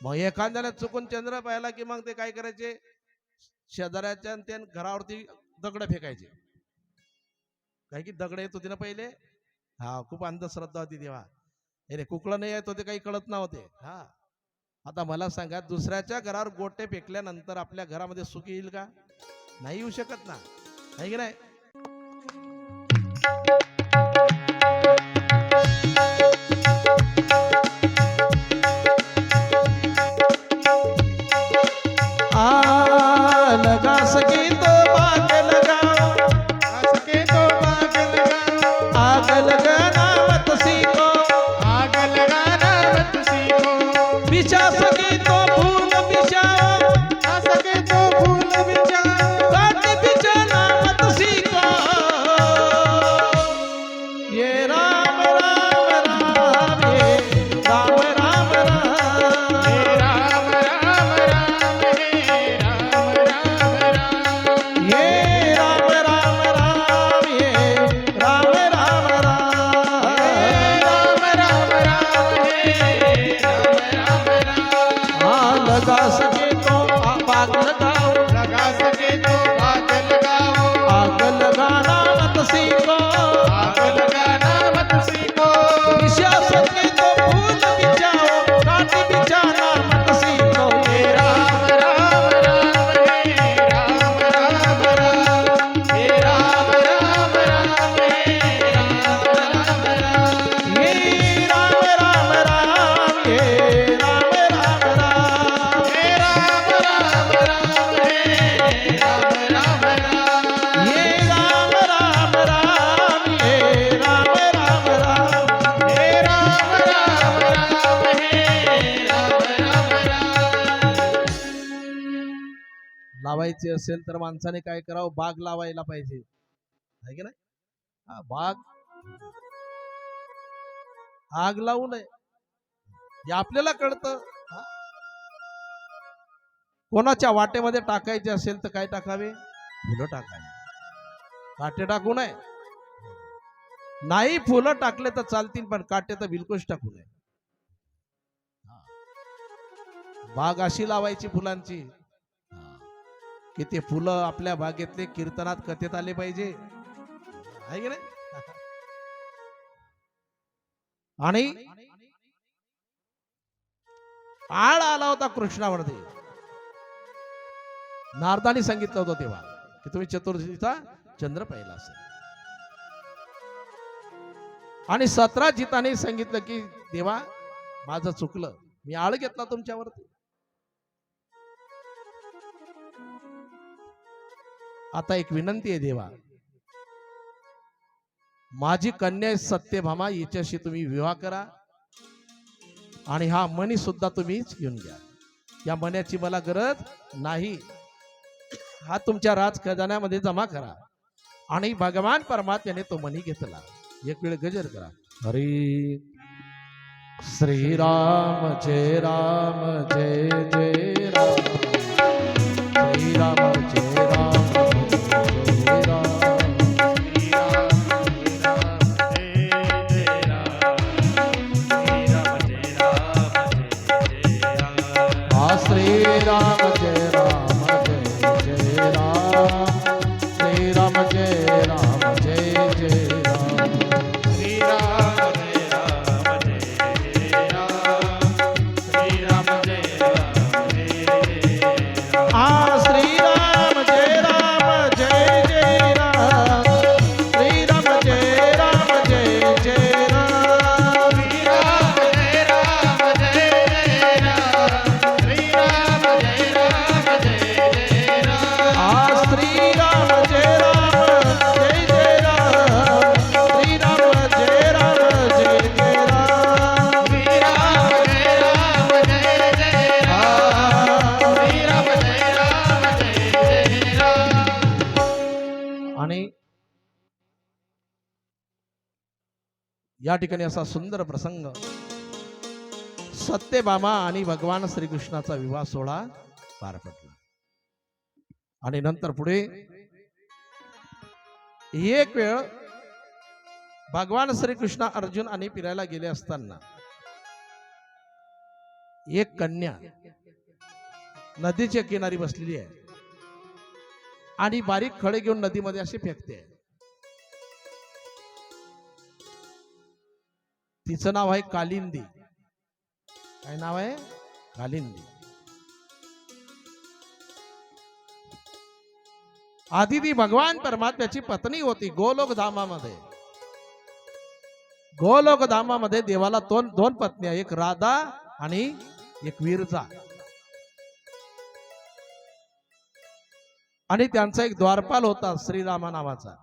मग एखाद्याला चुकून चंद्र पाहिला की मग ते काय करायचे, शेजाऱ्याच्या त्या घरावरती दगड फेकायचे. काय की दगड येत होते ना पहिले. हा, खूप अंधश्रद्धा होती तेव्हा. अरे कुकळं नाही येत होते, काही कळत नव्हते. हा, आता मला सांगा, दुसऱ्याच्या घरावर गोटे फेकल्यानंतर आपल्या घरामध्ये सुख येईल का? नाही येऊ शकत ना, आहे की नाही? लगा सके तो बाग लगाओ, सके तो बाग लगाओ, आग लगाना मत सीखो, आग लगाना मत सीखो, बिछा सके तो फूल बिछाओ, आ सके तो फूल बिछाओ, काट बिछाना मत सीखो. ये राम राम राम, ये राम राम राम, हे राम राम राम, हे राम राम राम, ये राम राम राम, ये राम राम राम. राम राम राम, हे राम राम राम. हाँ, लगा सके तो बाग लगाओ, लगा सके तो बाग लगाओ, आग लगाना मत सीखो, आग लगाना मत सीखो, बिछा सके तो फूल बिछाओ, काट बिछाना मत सीखो. हे राम राम राम, हे राम राम राम, हे राम राम राम, हे राम राम राम. ये राम राम राम, ये राम राम राम, हे राम राम राम, हे राम राम राम, ये राम राम राम, ये राम राम राम. हे राम राम राम, हे राम राम राम. लावायचे असेल तर माणसाने काय करावं, बाग लावायला पाहिजे, आहे की नाही? हा, बाग आग लावू नये, हे आपल्याला कळतं. हा? कोणाच्या वाटेमध्ये टाकायचे असेल तर काय टाकावे, फुलं टाकावे, काटे टाकू नये. नाही फुलं टाकले तर चालतील पण काटे तर बिलकुल टाकू नये. हा. बाग अशी लावायची फुलांची की ते फुलं आपल्या बागेतले कीर्तनात कथेत आले पाहिजे, आहे की नाही? आणि आळ आला होता कृष्णावरती. नारदाने सांगितलं होतं तेव्हा की तुम्ही चतुर्थीचा चंद्र पाहिला असेल. आणि सतराजिताने सांगितलं की देवा माझं चुकलं, मी आळ घेतला तुमच्यावरती. आता एक विनंती आहे देवा, माझी कन्या सत्यभामा, हिच्याशी तुम्ही विवाह करा आणि हा मणी सुद्धा तुम्हीच घेऊन घ्या. या मण्याची मला गरज नाही, हा तुमच्या राज खजान्यामध्ये जमा करा. आणि भगवान परमात्म्याने तो मणी घेतला. एक वेळ गजर करा, हरी श्रीराम जय राम जय जय राम, श्रीराम जय राम जय राम. आणि या ठिकाणी असा सुंदर प्रसंग, सत्यभामा आणि भगवान श्रीकृष्णाचा विवाह सोहळा पार पडला. आणि नंतर पुढे एक वेळ भगवान श्रीकृष्ण अर्जुन आणि फिरायला गेले असताना एक कन्या नदीच्या किनारी बसलेली आहे आणि बारीक खडे घेऊन नदीमध्ये अशी फेकते. तिचं नाव आहे कालिंदी. काय नाव आहे? कालिंदी. आधी ती भगवान परमात्म्याची पत्नी होती. गोलोक धामामध्ये, गोलोक धामामध्ये देवाला दोन पत्नी, एक राधा आणि एक विरजा. आणि त्यांचा एक द्वारपाल होता श्रीरामा नावाचा.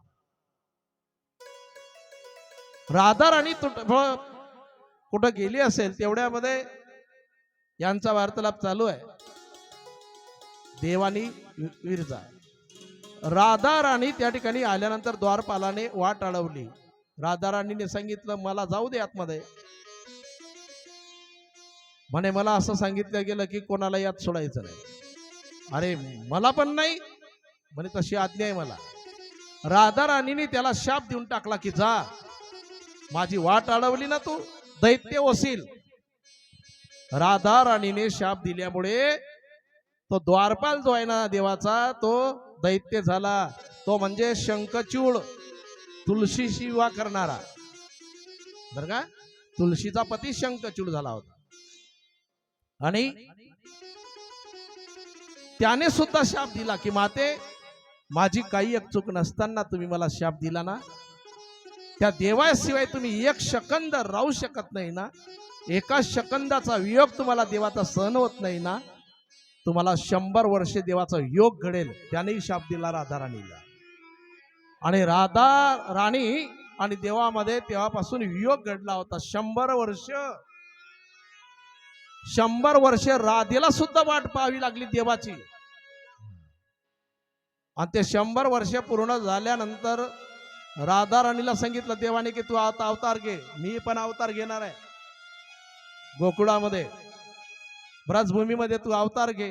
राधा राणी कुठं गेली असेल तेवढ्यामध्ये यांचा वार्तालाप चालू आहे. देवानी विरजा. राधा राणी त्या ठिकाणी आल्यानंतर द्वारपालाने वाट अडवली. राधा राणीने सांगितलं मला जाऊ दे आतमध्ये. म्हणे मला असं सांगितलं गेलं की कोणाला यात सोडायचं नाही. अरे मला पण नाही म्हणे, तशी आज्ञा आहे मला. राधा राणीने त्याला शाप देऊन टाकला की जा, माझी वाट अडवली ना तू, दैत्य होशील. राधा राणीने शाप दिल्यामुळे तो द्वारपाल जो आहे ना देवाचा, तो दैत्य झाला. तो म्हणजे शंखचूड, तुळशीशी विवाह करणारा. बरं का, तुळशीचा पती शंखचूड झाला होता. आणि त्याने सुद्धा शाप दिला की माते, माझी काही एक चूक नसताना तुम्ही मला शाप दिला ना, त्या देवाशिवाय तुम्ही एक सेकंद राहू शकत नाही ना, एका सेकंदाचा वियोग तुम्हाला देवाचा सहन होत नाही ना, तुम्हाला 100 वर्षे देवाचा योग घडेल. त्यानेही शाप दिला राधा राणीला. आणि राधा राणी आणि देवामध्ये तेव्हापासून वियोग घडला होता. 100 वर्ष, 100 वर्ष राधेला सुद्धा वाट पाहावी लागली देवाची. आणि ते 100 वर्ष पूर्ण झाल्यानंतर राधा राणीला सांगितलं देवाने की तू आता अवतार घे. मी पण अवतार घेणार आहे. गोकुळामध्ये, ब्रजभूमीमध्ये तू अवतार घे.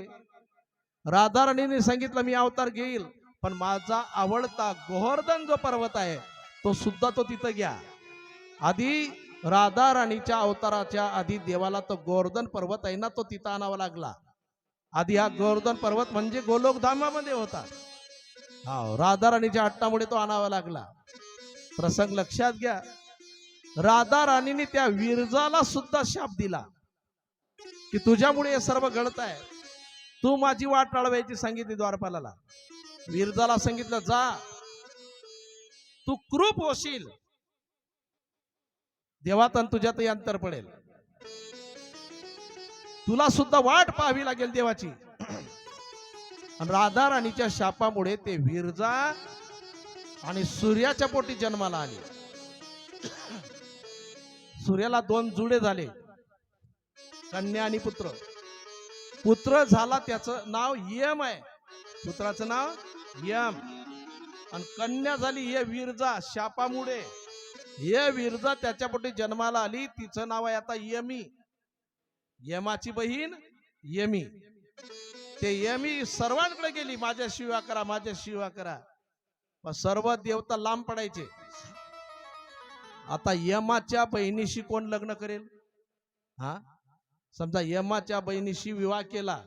राधा राणीने सांगितलं मी अवतार घेईल, पण माझा आवडता गोवर्धन जो पर्वत आहे तो सुद्धा तो तिथं घ्या. आधी राधा राणीच्या अवताराच्या आधी देवाला तो गोवर्धन पर्वत आहे ना, तो तिथं आणावा लागला. आधी हा गोवर्धन पर्वत म्हणजे गोलोक धामामध्ये होता. हा, राधा राणीच्या हट्टामुळे तो आणावा लागला. प्रसंग लक्षात घ्या. राधा राणीने त्या विरजाला सुद्धा शाप दिला की तुझ्यामुळे हे सर्व घडत आहे. तू माझी वाट अडवायची सांगितली द्वारपालाला. विरजाला सांगितलं जा, तू क्रूप होशील, देवात तुझ्यातही अंतर पडेल, तुला सुद्धा वाट पाहावी लागेल देवाची. आणि राधा राणीच्या शापामुळे ते विरजा आणि सूर्याच्या पोटी जन्माला आले. सूर्याला 2 जुळे झाले, कन्या आणि पुत्र. पुत्र झाला त्याचं नाव यम आहे, पुत्राचं नाव यम. आणि कन्या झाली ये विरजा. शापामुळे ये विरजा त्याच्या पोटी जन्माला आली. तिचं नाव आहे आता यमी. यमाची बहीण यमी. ते यमी सर्वांकडे गेली, माझ्या शिवा करा, माझ्या शिवा करा. पण सर्व देवता लांब पडायचे. आता यमाच्या बहिणीशी कोण लग्न करेल? हा, समजा यमाच्या बहिणीशी विवाह केला,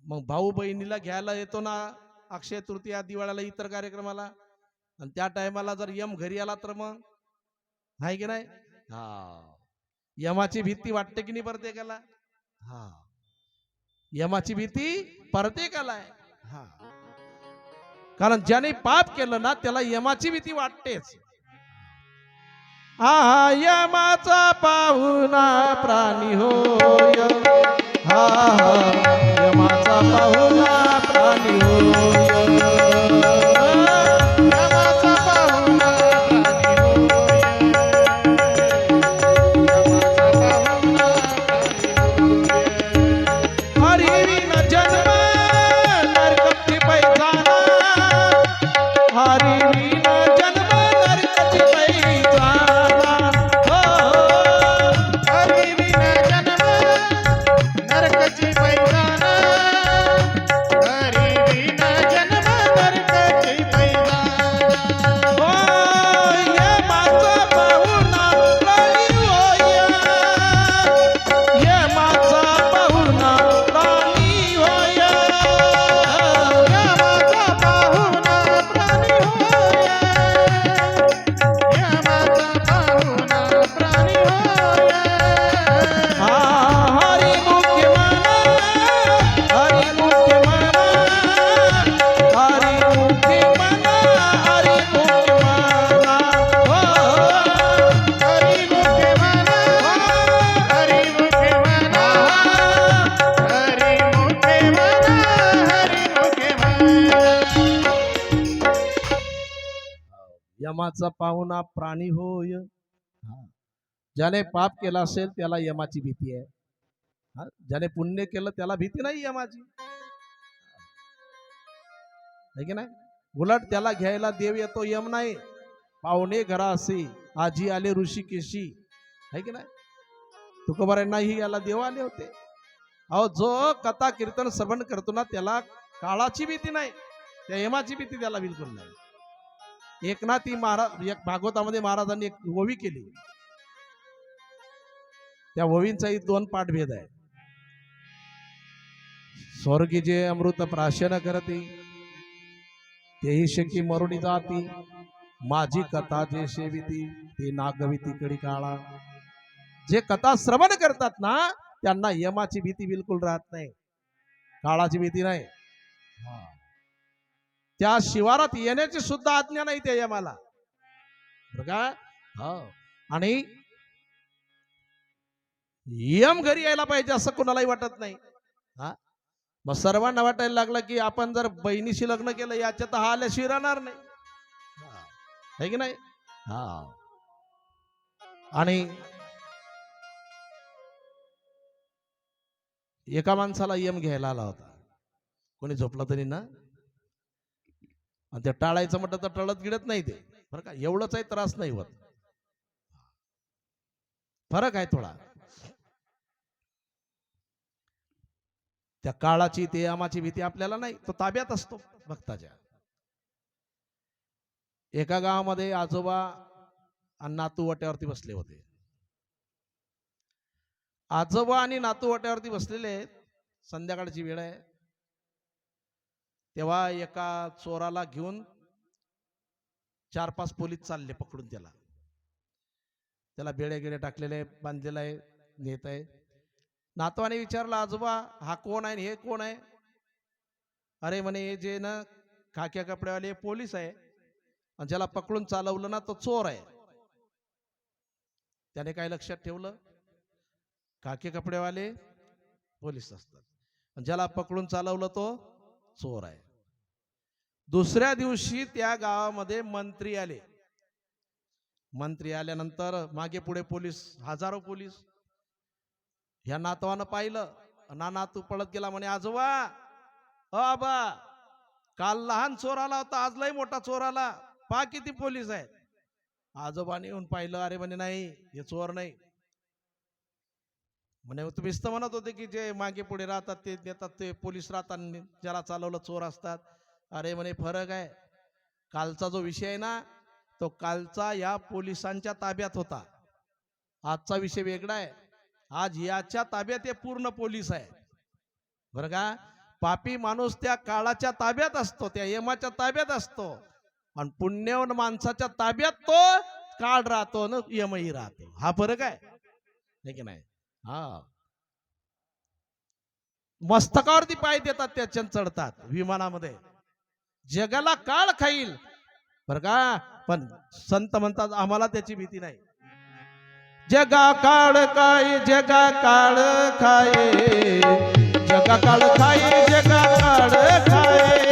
मग भाऊ बहिणीला घ्यायला येतो ना अक्षय तृतीया, दिवाळीला, इतर कार्यक्रमाला, आणि त्या टायमाला जर यम घरी आला तर मग आहे की नाही? हा, यमाची भीती वाटते की नाही प्रत्येकाला? हा, यमाची भीती प्रत्येकाला आहे. हा, कारण ज्याने पाप केलं ना त्याला यमाची भीती वाटतेच. हा, यमाचा पाहुणा प्राणी होय. हा, यमाचा पाहुणा प्राणी होय. यमाचा पाहुणा प्राणी होय. यमाचा पाहुणा प्राणी होय. हरिविन जन्म नरकटी पैजाना. हा, यमाचा पाहुणा प्राणी होय. हा. ज्याने पाप केला असेल त्याला यमाची भीती आहे. हा. ज्याने पुण्य केलं त्याला भीती नाही यमाची, है की नाही. उलट त्याला घ्यायला देव येतो, यम नाही. पाहुणे घरा असे आजी आले ऋषिकेशी, है की नाही. तुकोबारांनाही याला देव आले होते. अहो जो कथा कीर्तन श्रवण करतो ना त्याला काळाची भीती नाही, त्या यमाची भीती त्याला बिलकुल नाही. एकनाथी महाराज एक भागवतामध्ये महाराजांनी एक ओवी केली. त्या ओवींचाही 2 पाठभेद आहे. स्वर्गी जे अमृत प्राशन करते तेही शकी मरुणी जाती, माझी कथा जे सेविती ते नागविती कडी काळा. जे कथा श्रवण करतात ना त्यांना यमाची भीती बिलकुल राहत नाही, काळाची भीती नाही. त्या शिवारात येण्याची सुद्धा आज्ञा नाही त्या यमाला, बघा. आणि यम घरी यायला पाहिजे असं कोणालाही वाटत नाही. हा. मग सर्वांना वाटायला लागलं की आपण जर बहिणीशी लग्न केलं याच्यात हा आल्याशिवाय राहणार नाही, है की नाही. हा. आणि एका माणसाला यम घ्यायला आला होता, कोणी झोपला तरी ना, आणि ते टाळायचं म्हटलं तर टळत गिळत नाही ते, बरं का. एवढंचाही त्रास नाही होत, फरक आहे थोडा. त्या काळाची ते यमाची भीती आपल्याला नाही, तो ताब्यात असतो भक्ताच्या. एका गावामध्ये आजोबा आणि नातू वाट्यावरती बसले होते. आजोबा आणि नातू वाट्यावरती बसलेले आहेत, संध्याकाळची वेळ आहे. तेव्हा एका चोराला घेऊन 4-5 पोलीस चालले पकडून, त्याला बेड्या गिड्या टाकलेले बांधलेला आहे, नेत आहे. नातवाने विचारलं, आजोबा हा कोण आहे, हे कोण आहे. अरे म्हणे हे जे ना खाक्या कपड्यावाले पोलीस आहे, आणि ज्याला पकडून चालवलं ना तो चोर आहे. त्याने काय लक्षात ठेवलं, खाकी कपडेवाले पोलीस असतात, ज्याला पकडून चालवलं तो चोर आहे. दुसऱ्या दिवशी त्या गावामध्ये मंत्री आले. मंत्री आल्यानंतर मागे पुढे पोलीस, हजारो पोलीस. ह्या नातवानं पाहिलं, नातू पळत गेला, म्हणे आजोबा आबा काल लहान चोर आला होता, आज लय मोठा चोर आला, पहा किती पोलीस आहेत. आजोबाने येऊन पाहिलं, अरे म्हणे नाही हे चोर नाही. म्हणे तुम्हीच तर म्हणत होते की जे मागे पुढे राहतात ते नेतात ते पोलीस राहतात, ज्याला चालवलं चोर असतात. अरे म्हणे फरक आहे, कालचा जो विषय आहे ना तो कालचा या पोलिसांच्या ताब्यात होता, आजचा विषय वेगळा आहे. आज याच्या ताब्यात हे पूर्ण पोलीस आहे, बरं का. पापी माणूस त्या काळाच्या ताब्यात असतो, त्या यमाच्या ताब्यात असतो, आणि पुण्यवान माणसाच्या ताब्यात तो काळ राहतो ना यमही राहतो. हा फरक आहे की नाही. हा. मस्तकावरती पाय देतात त्याच्या चढतात विमानामध्ये, जगाला काळ खाईल, बरं का. पण संत म्हणतात आम्हाला त्याची भीती नाही. जगा काळ काय, जगा काळ खाये, जगा काळ खाये, जगा काळ खाये.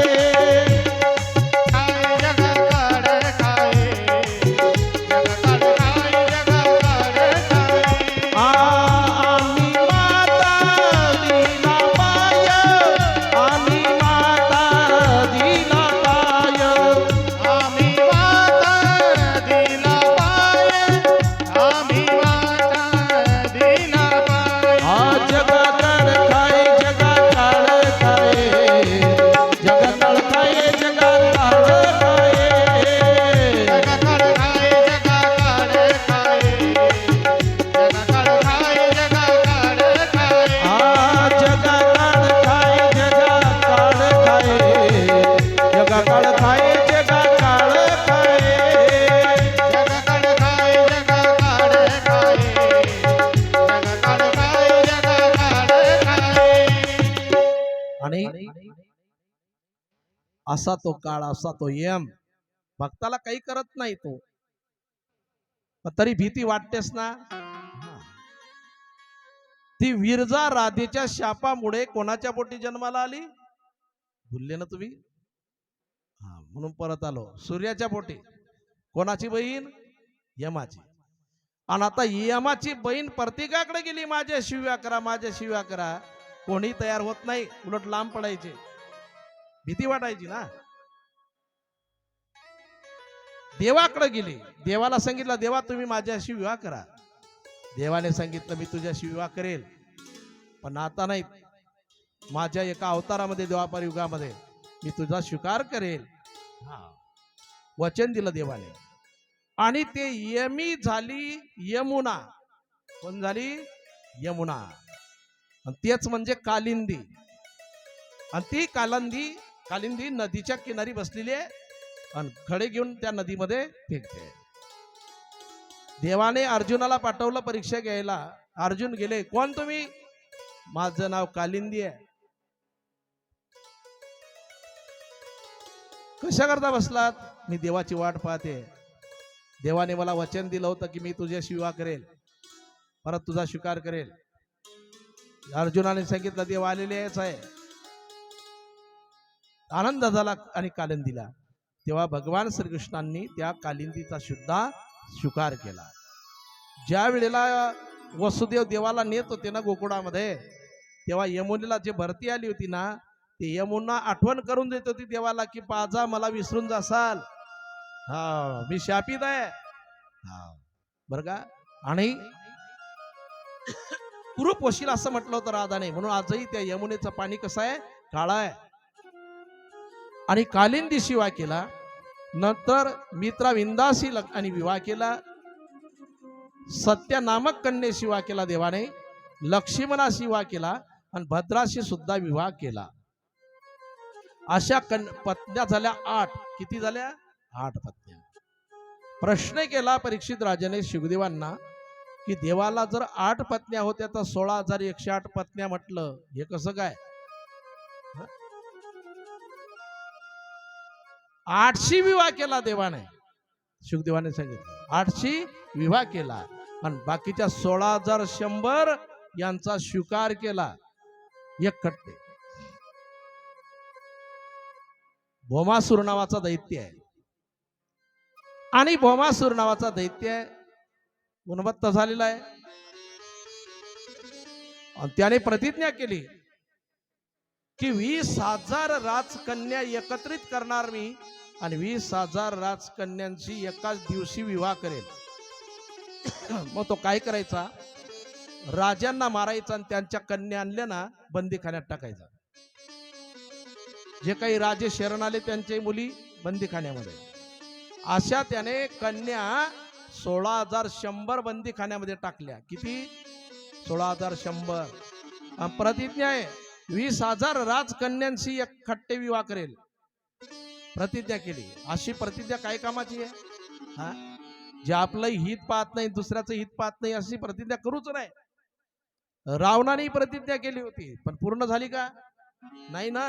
असा तो काळ, असा तो यम, भक्ताला काही करत नाही तो, तरी भीती वाटतेस ना. ती विरजा राधेच्या शापामुळे कोणाच्या पोटी जन्माला आली भुलले ना तुम्ही. म्हणून परत आलो, सूर्याच्या पोटी. कोणाची बहीण? यमाची. आणि आता यमाची बहीण प्रत्येकाकडे गेली, माझ्या शिव्या करा, माझ्या शिव्या करा. कोणी तयार होत नाही, उलट लांब पडायचे, भीती वाटायची ना. देवाकडे गेली, देवाला सांगितलं, देवा तुम्ही माझ्याशी विवाह करा. देवाने सांगितलं, मी तुझ्याशी विवाह करेल, पण आता नाही, माझ्या एका अवतारामध्ये, द्वापार युगामध्ये मी तुझा स्वीकार करेल. वचन दिलं देवाने. आणि ते यमी झाली यमुना. कोण झाली? यमुना. आणि तेच म्हणजे कालिंदी. आणि ती कालिंदी नदीच्या किनारी बसलेली आहे आणि खडे घेऊन त्या नदीमध्ये फेकते. देवाने अर्जुनाला पाठवलं परीक्षा घ्यायला. अर्जुन गेले. कोण तुम्ही? माझं नाव कालिंदी आहे. कशा करता बसलात? मी देवाची वाट पाहते. देवाने मला वचन दिलं होतं की मी तुझ्याशी विवाह करेल, परत तुझा स्वीकार करेल. अर्जुनाने सांगितलं, देव आलेलेच आहे. आनंद झाला आणि कालिंदीला. तेव्हा भगवान श्रीकृष्णांनी त्या कालिंदीचा सुद्धा स्वीकार केला. ज्या वेळेला वसुदेव देवाला नेत होते ना गोकुळामध्ये, तेव्हा यमुनेला जे भरती आली होती ना, ते यमुना आठवण करून देत होती देवाला की पाजा मला विसरून जासाल, मी शापित आहे. बर का? आणि कुरूप होशील असं म्हटलं होतं राधाने. म्हणून आजही त्या यमुनेचं पाणी कसं आहे? काळा आहे. आणि कालिंदी शिवा केला. नंतर मित्रा विंदासी आणि विवाह केला. सत्य नामक कन्ये शिवा केला देवाने. लक्ष्मणाशी विवाह केला आणि भद्राशी सुद्धा विवाह केला. अशा पत्न्या झाल्या 8. किती झाल्या? 8 पत्न्या. प्रश्न केला परीक्षित राजाने शुकदेवांना की देवाला जर 8 पत्न्या होत्या तर 16,108 पत्न्या म्हटलं, हे कसं काय? 800 विवाह केला देवाने. शुकदेवाने सांगितलं 800 विवाह केला आणि बाकीच्या 16,100 यांचा स्वीकार केला. एक खट्टे. भौमासूर नावाचा दैत्य आहे. आणि भौमासूर नावाचा दैत्य उन्मत्त झालेला आहे. आणि त्याने प्रतिज्ञा केली की 20,000 राजकन्या एकत्रित करणार मी आणि 20,000 राजकन्यांशी एकाच दिवशी विवाह करेल. मग तो काय करायचा? राजांना मारायचा आणि त्यांच्या कन्या आणल्या ना बंदीखान्यात टाकायचा. जे काही राजे शरण आले त्यांच्या मुली बंदीखान्यामध्ये. अशा त्याने कन्या 16,100 बंदीखान्यामध्ये टाकल्या. किती? 16,100. प्रतिज्ञा आहे 20,000 राजकन्यांशी एक खट्टे विवाह करेल. प्रतिज्ञा केली. अशी प्रतिज्ञा काय कामाची आहे? जे आपलं हित पाहत नाही, दुसऱ्याचं हित पाहत नाही, अशी प्रतिज्ञा करूच नाही. रावणाने प्रतिज्ञा केली होती, पण पूर्ण झाली का? नाही ना.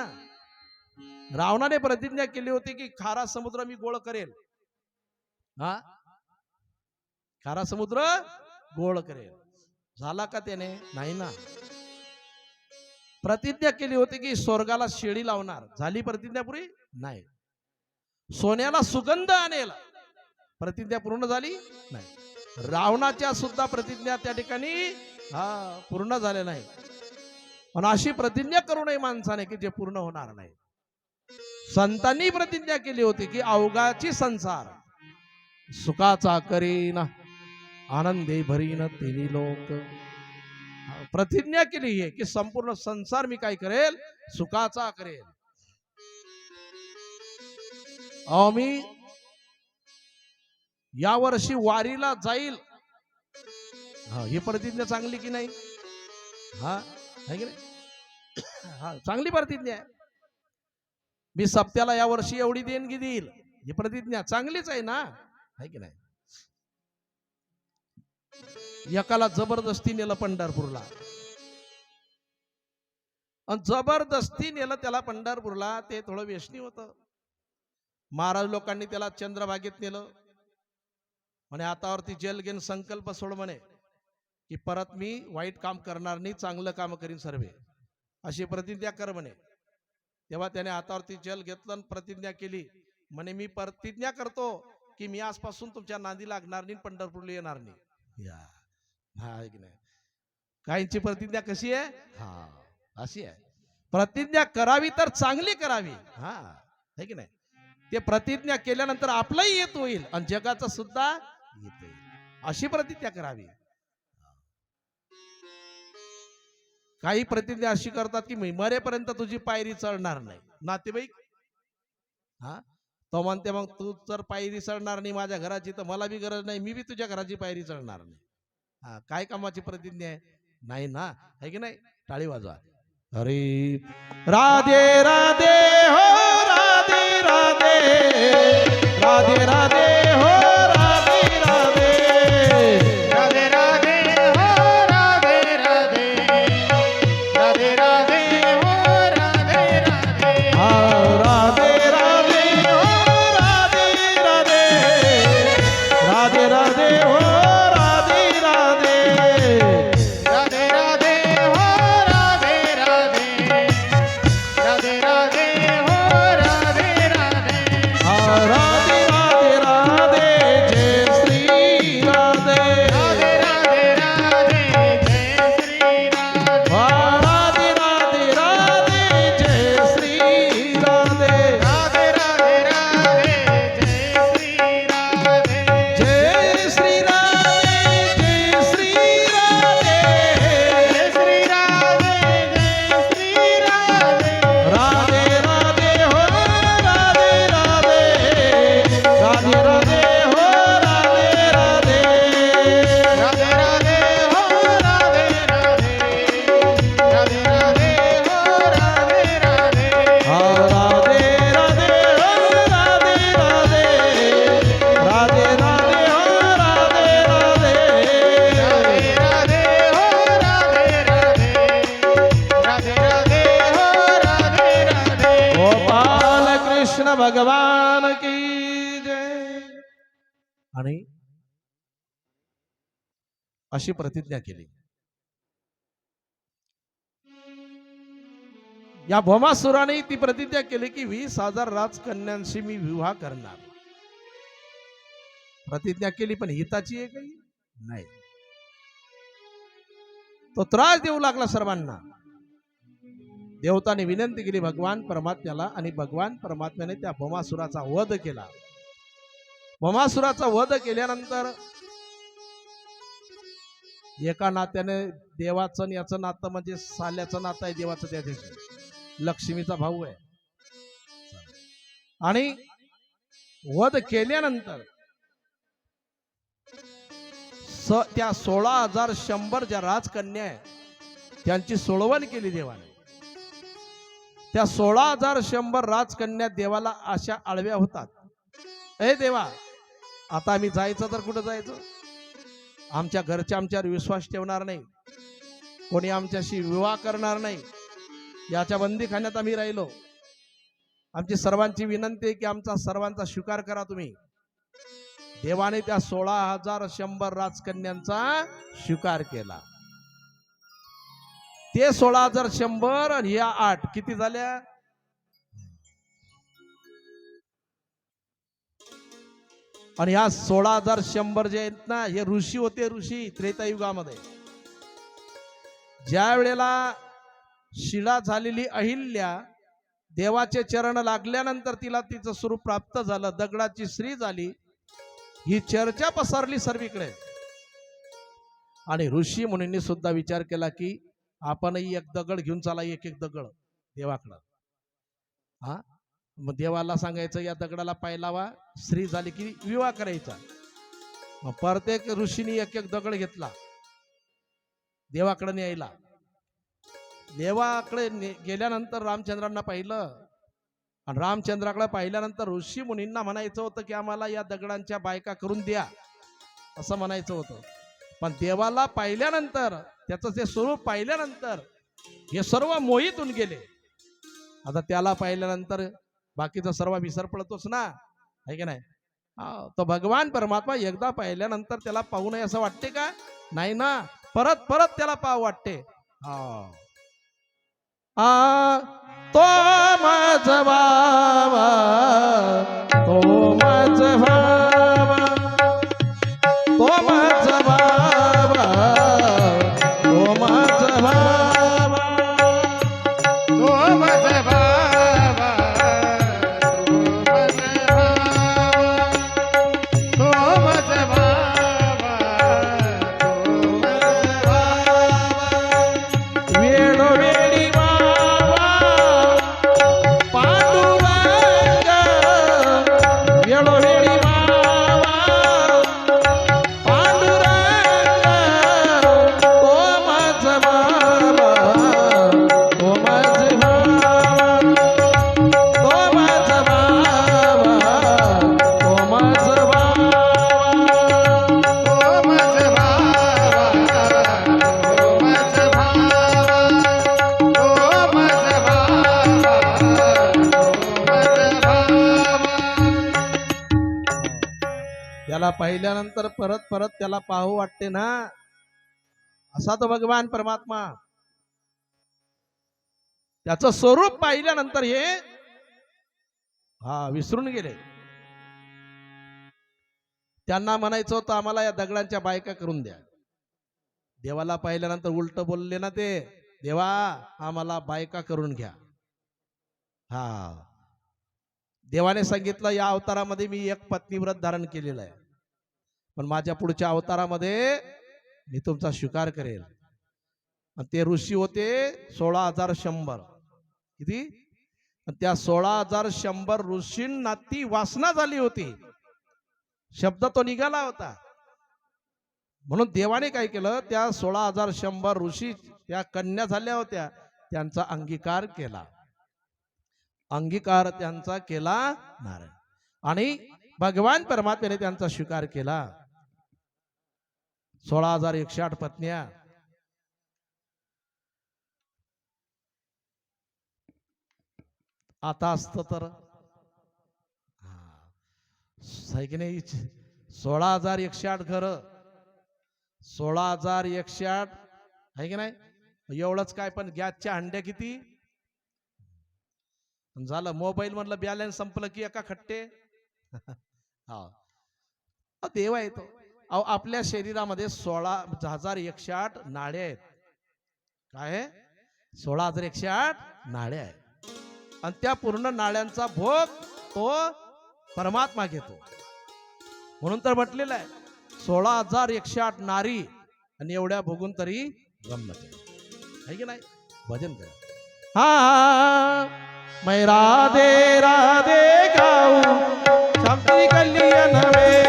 रावणाने प्रतिज्ञा केली होती की खारा समुद्र मी गोळ करेल. खारा समुद्र गोळ करेल. झाला का त्याने? नाही ना. प्रतिज्ञा केली होती की स्वर्गाला शेळी लावणार. झाली प्रतिज्ञा पुरी? नाही. सोन्याला सुगंध आणेल. प्रतिज्ञा पूर्ण झाली? नाही. रावणाच्या सुद्धा प्रतिज्ञा त्या ठिकाणी पूर्ण झाले नाही. पण अशी प्रतिज्ञा करू नये माणसाने की जे पूर्ण होणार नाही. संतांनी प्रतिज्ञा केली होती की अवघाची संसार सुखाचा करीन, आनंदे भरीन तिन्ही लोक. प्रतिज्ञा केली आहे की संपूर्ण संसार मी काय करेल? सुखाचा करेल. मी या वर्षी वारीला जाईल. ही प्रतिज्ञा चांगली की नाही? आहे की नाही? चांगली प्रतिज्ञा आहे. मी सप्त्याला या वर्षी एवढी देणगी देईल. ही प्रतिज्ञा चांगलीच आहे ना? आहे की नाही? एकाला जबरदस्ती नेलं पंढरपूरला. जबरदस्ती नेलं त्याला पंढरपूरला. ते थोडं व्यसनी होतं. महाराज लोकांनी त्याला चंद्रभागेत नेलं. म्हणे हातावरती जेल घेऊन संकल्प सोड म्हणे की परत मी वाईट काम करणार नाही, चांगलं काम करीन सर्वे, अशी प्रतिज्ञा कर म्हणे. तेव्हा त्याने हातावरती जेल घेतलं आणि प्रतिज्ञा केली. म्हणे मी प्रतिज्ञा करतो की मी आजपासून तुमच्या नांदी लागणार नाही, पंढरपूरला येणार नाही. या हा आहे की नाही. काहींची प्रतिज्ञा कशी आहे, हा अशी आहे. प्रतिज्ञा करावी तर चांगली करावी, हा आहे की नाही. ते प्रतिज्ञा केल्यानंतर आपलंही येत होईल आणि जगाचं सुद्धा येत होईल, अशी प्रतिज्ञा करावी. काही प्रतिज्ञा अशी करतात की मी मरेपर्यंत तुझी पायरी चढणार नाही. नातेवाईक हा तो म्हणते मग तू जर पायरी चढणार नाही माझ्या घराची तर मला बी गरज नाही, मी बी तुझ्या घराची पायरी चढणार नाही. हा काय कामाची प्रतिज्ञा आहे, नाही ना, आहे की नाही. टाळी वाजवा. अरे राधे राधे हो राधे राधे, राधे राधे हो राधे राधे, राधे राधे हो राधे राधे, राधे राधे हो राधे राधे, हा राधे राधे हो राधे राधे, राधे राधे हो राधे राधे, राधे राधे हो राधे राधे, राधे राधे हो राधे राधे, हा राधे राधे राधे जय श्री राधे, राधे राधे राधे जय श्री राधे, हा राधे राधे राधे जय श्री राधे, राधे राधे राधे जय श्री राधे, जय श्री राधे, जय श्री राधे, जय श्री राधे, जय श्री राधे, राधे राधे हो राधे राधे, राधे राधे हो राधे राधे, राधे राधे हो राधे राधे, राधे राधे हो राधे राधे, हा राधे राधे हो राधे राधे, राधे राधे हो राधे राधे, राधे राधे हो राधे राधे, राधे राधे हो राधे राधे, गोपाल कृष्ण भगवान की जय. आणि अशी प्रतिज्ञा केली. या भोमासुराने ती प्रतिज्ञा केली की 20,000 राजकन्यांशी मी विवाह करणार. प्रतिज्ञा केली पण हिताची आहे काही नाही. तो त्रास देऊ लागला सर्वांना. देवताने विनंती केली भगवान परमात्म्याला आणि भगवान परमात्म्याने त्या भोमासुराचा वध केला. भोमासुराचा वध केल्यानंतर एका नात्याने देवाचं आणि याचं नातं म्हणजे साल्याचं नातं आहे देवाचं, त्या दिवशी लक्ष्मीचा भाऊ आहे. आणि वध केल्यानंतर त्या 16,100 ज्या राजकन्या आहे त्यांची सोडवण केली देवाने. त्या 16,100 राजकन्या देवाला अशा आळव्या होतात, ए देवा आता आम्ही जायचं तर कुठं जायचं, आमच्या घरचे आमच्यावर विश्वास ठेवणार नाही, कोणी आमच्याशी विवाह करणार नाही, याच्या बंदीखान्यात आम्ही राहिलो. आमची सर्वांची विनंती आहे की आमचा सर्वांचा स्वीकार करा तुम्ही. देवाने त्या 16,100 राजकन्यांचा स्वीकार केला. ते 16,100 आणि या 8 किती झाल्या, आणि ह्या 16,100 जे आहेत ना हे ऋषी होते. ऋषी त्रेतायुगामध्ये ज्या वेळेला शिळा झालेली अहिल्या देवाचे चरण लागल्यानंतर तिला तिचं स्वरूप प्राप्त झालं, दगडाची स्त्री झाली. ही चर्चा पसरली सर्वीकडे आणि ऋषी मुनींनी सुद्धा विचार केला की आपणही एक दगड घेऊन चला, एक एक दगड देवाकडं. हा मग देवाला सांगायचं या दगडाला पाय लावा, स्त्री झाली की विवाह करायचा. मग प्रत्येक ऋषीने एक एक दगड घेतला देवाकडे न्यायला. देवाकडे गेल्यानंतर रामचंद्रांना पाहिलं आणि रामचंद्राकडे पाहिल्यानंतर ऋषी मुनींना म्हणायचं होतं की आम्हाला या दगडांच्या बायका करून द्या, असं म्हणायचं होतं. पण देवाला पाहिल्यानंतर त्याचं ते स्वरूप पाहिल्यानंतर हे सर्व मोहित होऊन गेले. आता त्याला पाहिल्यानंतर बाकीचा सर्व विसर पडतोच ना, आहे की नाही. तो भगवान परमात्मा एकदा पाहिल्यानंतर त्याला पाहू नये असं वाटते का, नाही ना, परत परत त्याला पाहू वाटते. तो माझा बाबा, तो माझा त्याला पाहिल्यानंतर परत परत त्याला पाहू वाटते ना. असा तो भगवान परमात्मा. त्याचं स्वरूप पाहिल्यानंतर हे विसरून गेले. त्यांना म्हणायचं होतं आम्हाला या दगडांच्या बायका करून द्या. देवाला पाहिल्यानंतर उलट बोलले ना ते, देवा आम्हाला बायका करून घ्या. देवाने सांगितलं या अवतारामध्ये मी एक पत्नीव्रत धारण केलेलं आहे, पण माझ्या पुढच्या अवतारामध्ये मी तुमचा स्वीकार करेल. ते ऋषी होते 16,100. किती? त्या 16,100 ऋषींना ती वासना झाली होती, शब्द तो निघाला होता. म्हणून देवाने काय केलं, त्या 16,100 ऋषी त्या कन्या झाल्या होत्या, त्यांचा अंगीकार केला. अंगीकार त्यांचा केला नारायण, आणि भगवान परमात्म्याने त्यांचा स्वीकार केला. 16,108 पत्न्या. आता असत तर की नाही, 16,108 घर, 16,108 आहे की नाही. एवढंच काय, पण गॅसच्या हंड्या किती झालं. मोबाईल मधलं बॅलन्स संपलं की एका खट्टे. देवा येतो. अहो आपल्या शरीरामध्ये 16,108 नाड्या आहेत. काय आहे? 16,108 नाड्या आहेत, आणि त्या पूर्ण नाड्यांचा भोग तो परमात्मा घेतो. म्हणून तर म्हटलेलं आहे 16,108 नारी, आणि एवढ्या भोगून तरी गंमत आहे की नाही. भजन करा. मैं राधे राधे गाऊ शांती कल्याण में,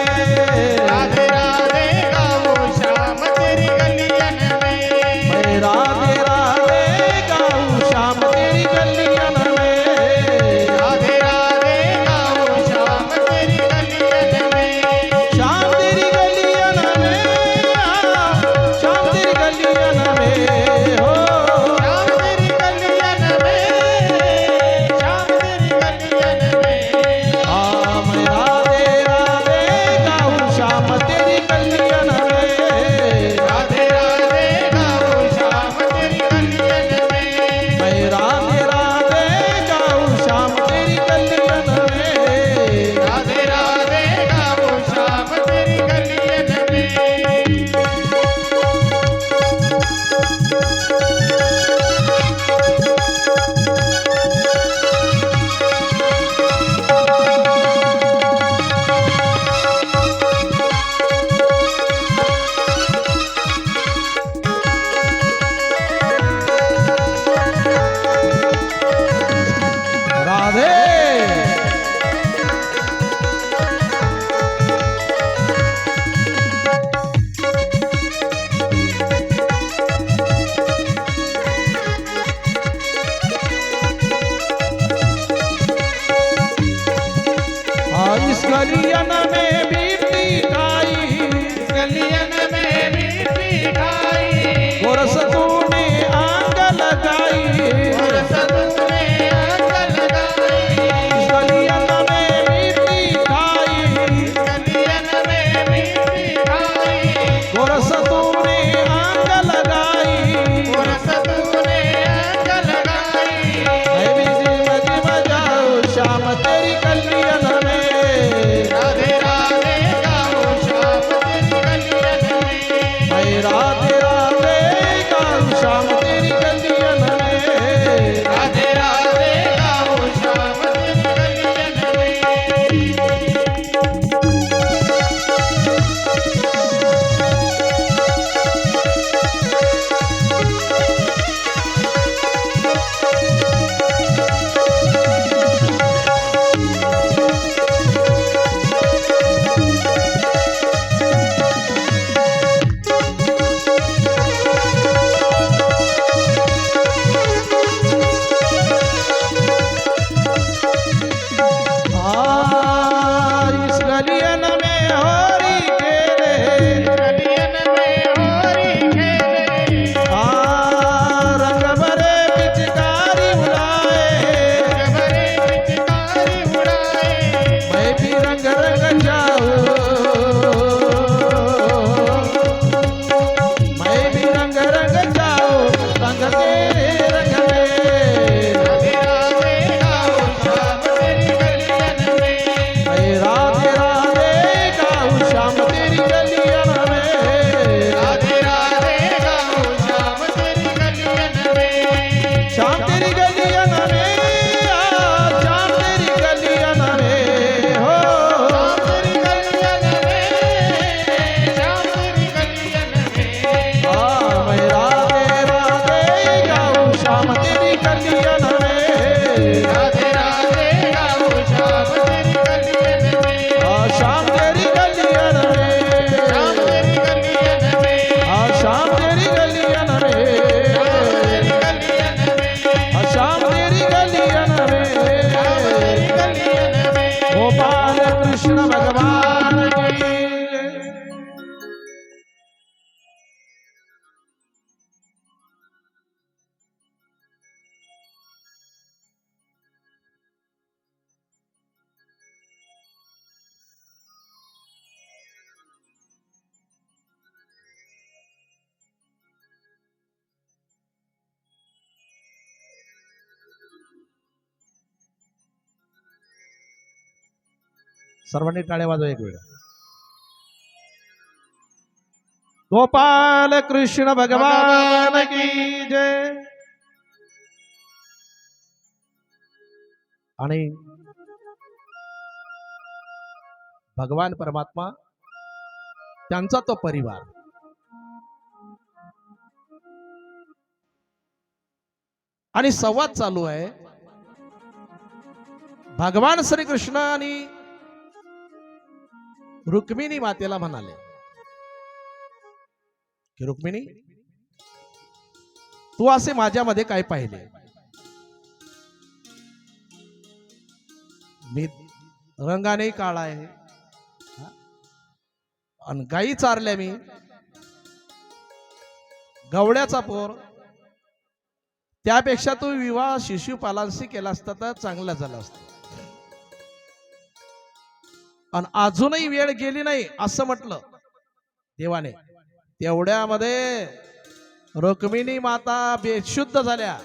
राधे राधे गाओ श्याम तेरी गलियन में, मैं राधे राधे गाऊ शाम तेरी कल्याण में, राधे राधे गाओ श्याम तेरी गलियन में, शाम तेरी कल्याण में, शाम तेरी कल्याण में हो, श्याम तेरी गलियन में, श्याम तेरी गलियन में, मैं राधे राधे गाऊ शाम तेरी कल्याण में, राधे राधे गाओ श्याम तेरी गलियन में, मैं राधे राधे गाऊ शाम तेरी कल्याण में, राधे राधे गाओ श्याम तेरी गलियन में। राधे. इस गलियन में बीती काई, गलियन में बीती ढाई, गोरस तूने आंग लगाई, और सतूने आग लगाई, इस गलियन में बीती काई, गलियन में बीती ढाई, गोरस तूने आंग लगाई, और सतूने आग लगाई, मैं भी जिम बजाऊं शाम तेरी कल्याण में, राधे राधे गाओ श्याम तेरी गलियन में, मैं राधे राधे गाऊं शाम तेरी कल्याण में, राधे राधे गाओ श्याम तेरी गलियन में। कृष्ण भगवान की जय. सर्वांनी टाळ्या वाजवा एक वेळ. गोपाल कृष्ण भगवान की जय. आणि भगवान परमात्मा त्यांचा तो परिवार आणि संवाद चालू आहे. भगवान श्रीकृष्ण आणि रुक्मिणी मातेला म्हणाले की रुक्मिणी, तू असे माझ्यामध्ये काय पाहिले? मी रंगाने काळा आहे आणि गायी चारल्या मी, गवड्याचा पोर. त्यापेक्षा तू विवाह शिशुपालांशी केला असता तर चांगला झाला असता. आणि अजूनही वेळ गेली नाही असं म्हटलं देवाने. तेवढ्यामध्ये रुक्मिणी माता बेशुद्ध झाल्या,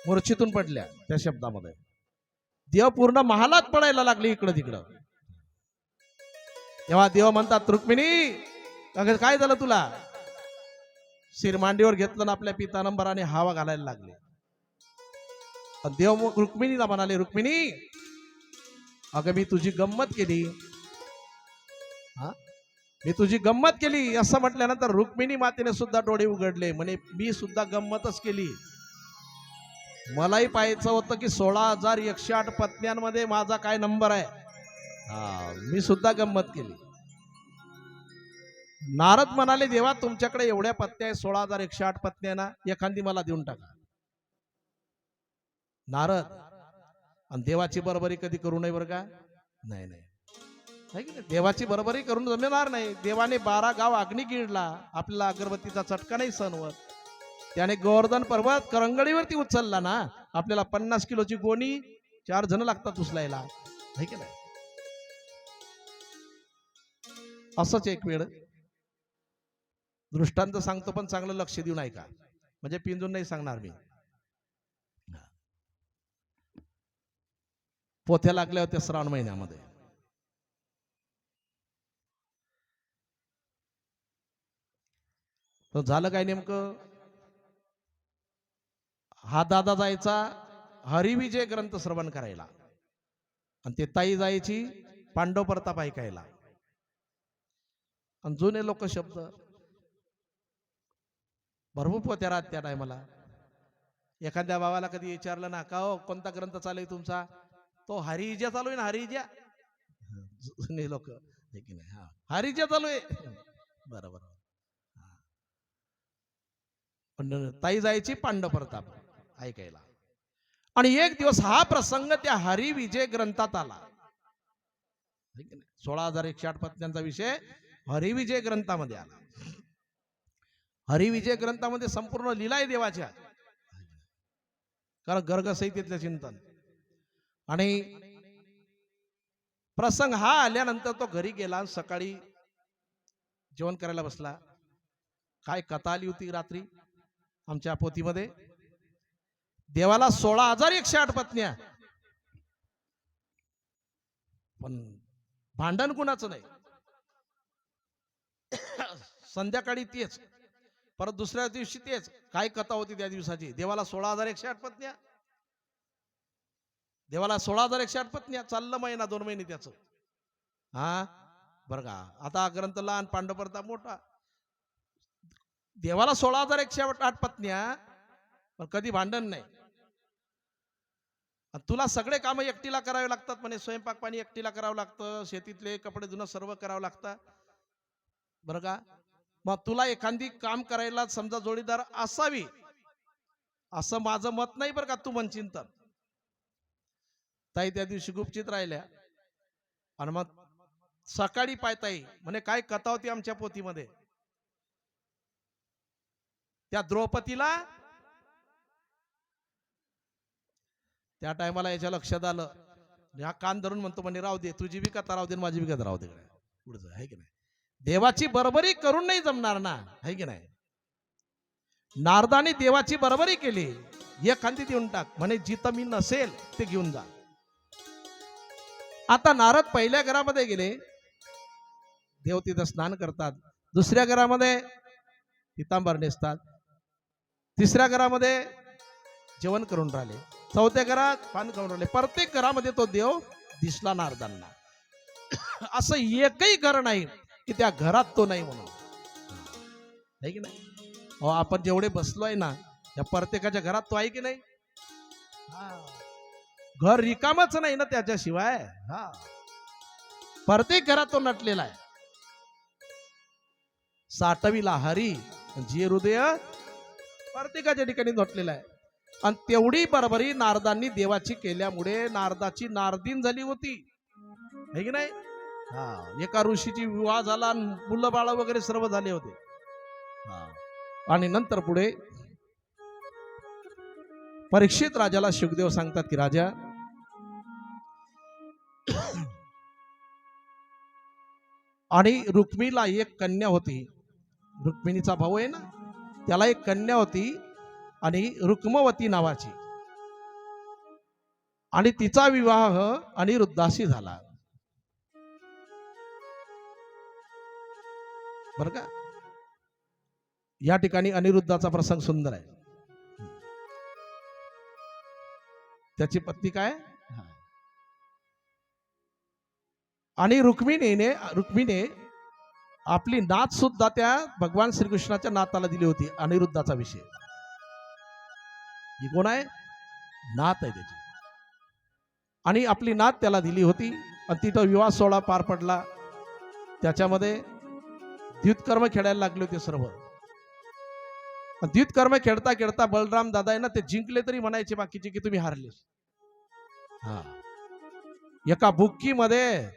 मूर्छेतून पडल्या. त्या शब्दामध्ये देव पूर्ण महालात पडायला लागली इकडं तिकडं. तेव्हा देव म्हणतात, रुक्मिणी अगं काय झालं तुला? शिरमांडीवर घेतलं ना आपल्या पितांबराने हवा घालायला लागले. देव मग रुक्मिणीला म्हणाले, रुक्मिणी अगं मी तुझी गंमत केली, मी तुझी गंमत केली. असं म्हटल्यानंतर रुक्मिणी मातेने सुद्धा डोळे उघडले. म्हणे मी सुद्धा गंमतच केली. मलाही पाहायचं होतं की 16,108 पत्न्यांमध्ये माझा काय नंबर आहे. मी सुद्धा गंमत केली. नारद म्हणाले, देवा तुमच्याकडे एवढ्या पत्न्या आहे, 16,108 पत्न्या ना, एखादी मला देऊन टाका. नारद आणि देवाची बरोबरी कधी करू नये बरं का. नाही नाही, देवाची बरोबरी करून जमणार नाही. देवाने 12 गाव अग्नी गिळला, आपल्याला अगरबत्तीचा चटका नाही सहनवत. त्याने गोवर्धन पर्वत करंगडीवरती उचलला ना, आपल्याला 50 किलोची गोणी 4 जण लागतात उचलायला, आहे की नाही. असंच एक वेळ दृष्टांत सांगतो, पण चांगलं लक्ष देऊन ऐका, म्हणजे पिंजून नाही सांगणार मी. पोथ्या लागल्या होत्या श्रावण महिन्यामध्ये. तो झालं काय नेमकं, हा दादा जायचा हरिविजय ग्रंथ श्रवण करायला आणि ते ताई जायची पांडव प्रताप ऐकायला. आणि जुने लोक शब्द भरपूर पोत्या राहत त्या टायमाला. एखाद्या बाबाला कधी विचारलं ना, का हो कोणता ग्रंथ चालू आहे तुमचा? तो हरिजा चालू आहे ना, हरिजा. जुने लोक हरिजा चालू आहे, बरोबर. पण ताई जायची पांडव प्रताप ऐकायला. आणि एक दिवस हा प्रसंग त्या हरिविजय ग्रंथात आला. 16,108 पत्न्यांचा विषय हरिविजय ग्रंथामध्ये आला. हरिविजय ग्रंथामध्ये संपूर्ण लीला आहे देवाच्या, कारण गर्गसंहितेतलं चिंतन. आणि प्रसंग हा आल्यानंतर तो घरी गेला आणि सकाळी जेवण करायला बसला. काय कथा आली होती रात्री आमच्या पोथीमध्ये, देवाला 16,108 पत्न्या, पण भांडण कुणाचं नाही. संध्याकाळी तेच, परत दुसऱ्या दिवशी तेच. काय कथा होती त्या दिवसाची? देवाला 16,108 पत्न्या, देवाला 16,108 पत्न्या. चाललं महिना 2 महिने त्याच. बरं का. आता ग्रंथ लहान, पांडव प्रताप मोठा. देवाला 16,108 पत्न्या, पण कधी भांडण नाही. तुला सगळे काम एकटीला करावे लागतात म्हणे. स्वयंपाक पाणी एकटीला करावं लागतं, शेतीतले कपडे धुणं सर्व करावं लागतं, बरं का. मग तुला एखादी काम करायला समजा जोडीदार असावी, असं माझं मत नाही बरं का. तू म्हणशील तर. ताई त्या दिवशी गुपचित राहिल्या. आणि मग सकाळी पायताई म्हणे काय कथा होती आमच्या पोथीमध्ये, त्या द्रौपदीला त्या टायमाला याच्या लक्षात आलं, हा कान धरून म्हणतो म्हणे राहू दे, तुझी बी कथा राहू दे माझी बी कथा राहू दे, पुढचं आहे की नाही. देवाची बरोबरी करून नाही जमणार ना, आहे की नाही. नारदाने देवाची बरोबरी केली, एक खांदी देऊन टाक म्हणे, जिथं मी नसेल ते घेऊन जा. आता नारद पहिल्या घरामध्ये गेले, देव तिथं स्नान करतात. दुसऱ्या घरामध्ये पितांबर नेसतात. तिसऱ्या घरामध्ये जेवण करून राहिले. चौथ्या घरात पान खाऊन राहिले. प्रत्येक घरामध्ये तो देव दिसला नारदांना. असं एकही घर नाही की त्या घरात तो नाही म्हणून, आहे की नाही. आपण जेवढे बसलोय ना, त्या प्रत्येकाच्या घरात तो आहे की नाही. घर रिकामच नाही ना त्याच्याशिवाय. प्रत्येक घरात तो नटलेला आहे. साठविला हरी जी हृदय प्रत्येकाच्या ठिकाणी नटलेला आहे. आणि तेवढी बरोबरी नारदांनी देवाची केल्यामुळे नारदाची नारदीन झाली होती, है की नाही. एका ऋषीची विवाह झाला, मुलं बाळ वगैरे सर्व झाले होते. आणि नंतर पुढे परीक्षित राजाला शुकदेव सांगतात की राजा, आणि रुक्मीला एक कन्या होती, रुक्मिणीचा भाऊ आहे ना, त्याला एक कन्या होती आणि रुक्मवती नावाची, आणि तिचा विवाह अनिरुद्धाशी झाला. बर का. या ठिकाणी अनिरुद्धाचा प्रसंग सुंदर आहे. त्याची पत्नी काय, आणि रुक्मिणीने आपली नात सुद्धा त्या भगवान श्रीकृष्णाच्या नाताला दिली होती. अनिरुद्धाचा विषय, ही कोण आहे, नात आहे त्याची, आणि आपली नात त्याला दिली होती. आणि तिथं विवाह सोहळा पार पडला. त्याच्यामध्ये द्युतकर्म खेळायला लागले होते सर्व. द्युतकर्म खेळता खेळता बलराम दादा आहे ना, ते जिंकले तरी म्हणायचे बाकीचे की तुम्ही हारले. एका बुक्की मध्ये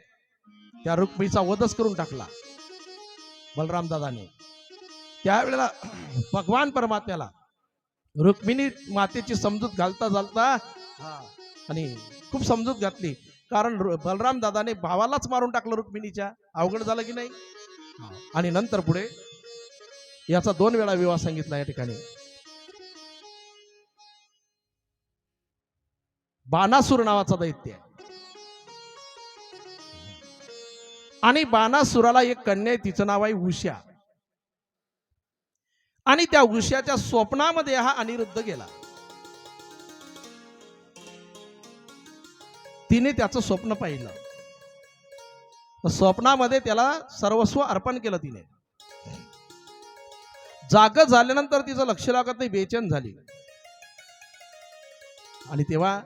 त्या रुक्मीचा वधच करून टाकला बलराम दादाने. त्यावेळेला भगवान परमात्म्याला रुक्मिणी मातेची समजूत घालता आणि खूप समजूत घातली, कारण बलराम दादाने भावालाच मारून टाकलं रुक्मिणीच्या. अवघड झालं की नाही. आणि नंतर पुढे याचा 2 वेळा विवाह सांगितला. या ठिकाणी बाणासूर नावाचा दैत्य आहे, आणि बाणासुराला एक कन्या आहे, तिचं नाव आहे उषा. आणि त्या उषाच्या स्वप्नामध्ये हा अनिरुद्ध गेला. तिने त्याचं स्वप्न पाहिलं. स्वप्नामध्ये त्याला सर्वस्व अर्पण केलं तिने. जाग झाल्यानंतर तिचं लक्ष लागत नाही, बेचैन झाली. आणि तेव्हा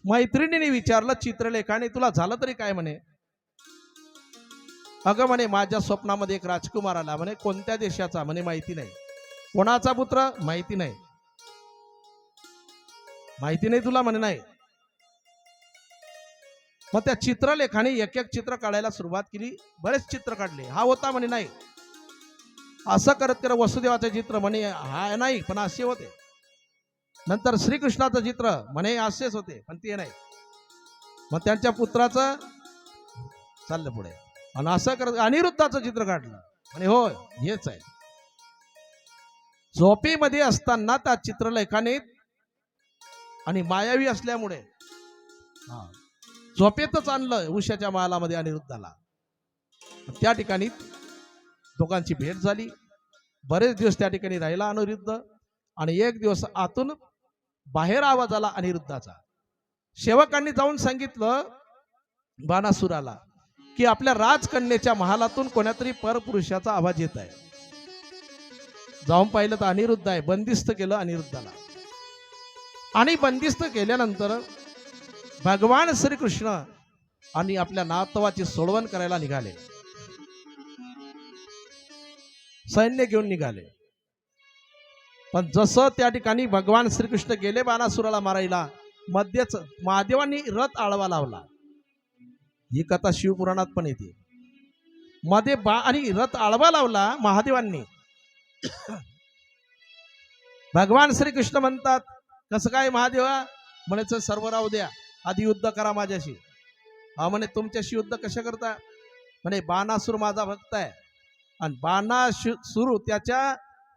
मैत्रिणीने विचारलं चित्रलेखाने, तुला झालं तरी काय म्हणे. अगं म्हणे, माझ्या स्वप्नामध्ये एक राजकुमार आला म्हणे. कोणत्या देशाचा म्हणे माहिती नाही. कोणाचा पुत्र माहिती नाही. माहिती नाही तुला म्हणे. नाही. मग त्या चित्रलेखाने एक एक चित्र काढायला सुरुवात केली. बरेच चित्र काढले. हा होता म्हणे नाही. असं करत करत वसुदेवाचे चित्र म्हणे हा नाही, पण असे होते. नंतर श्रीकृष्णाचं चित्र म्हणे असेच होते, पण ते नाही. मग त्यांच्या पुत्राचं चाललं पुढे. आणि असं करत अनिरुद्धाचं चित्र काढलं आणि होय हेच आहे. झोपेमध्ये असताना त्या चित्रलेखाने, आणि मायावी असल्यामुळे झोपेतच आणलं उषाच्या महालामध्ये अनिरुद्धाला. त्या ठिकाणी दोघांची भेट झाली. बरेच दिवस त्या ठिकाणी राहिला अनिरुद्ध. आणि एक दिवस आतून बाहेर आवाज आला अनिरुद्धाचा. सेवकांनी जाऊन सांगितलं बाणासुराला की आपल्या राजकन्येच्या महालातून कोणातरी परपुरुषाचा आवाज येत आहे. जाऊन पाहिलं तर अनिरुद्ध आहे. बंदिस्त केलं अनिरुद्धाला. आणि बंदिस्त केल्यानंतर भगवान श्रीकृष्ण आणि आपल्या नातवाची सोडवण करायला निघाले. सैन्य घेऊन निघाले. पण जसं त्या ठिकाणी भगवान श्रीकृष्ण गेले बाणासुराला मारायला, मध्येच महादेवांनी रथ आळवा लावला. ही कथा शिवपुराणात पण येते. मध्ये आणि रथ आळवा लावला महादेवांनी. भगवान श्रीकृष्ण म्हणतात, कसं काय महादेवा? म्हणायचं सर्व राहू द्या, आधी युद्ध करा माझ्याशी. हा म्हणे, तुमच्याशी युद्ध कशा करता? म्हणे, बाणासूर माझा भक्त आहे आणि बाणासूर त्याच्या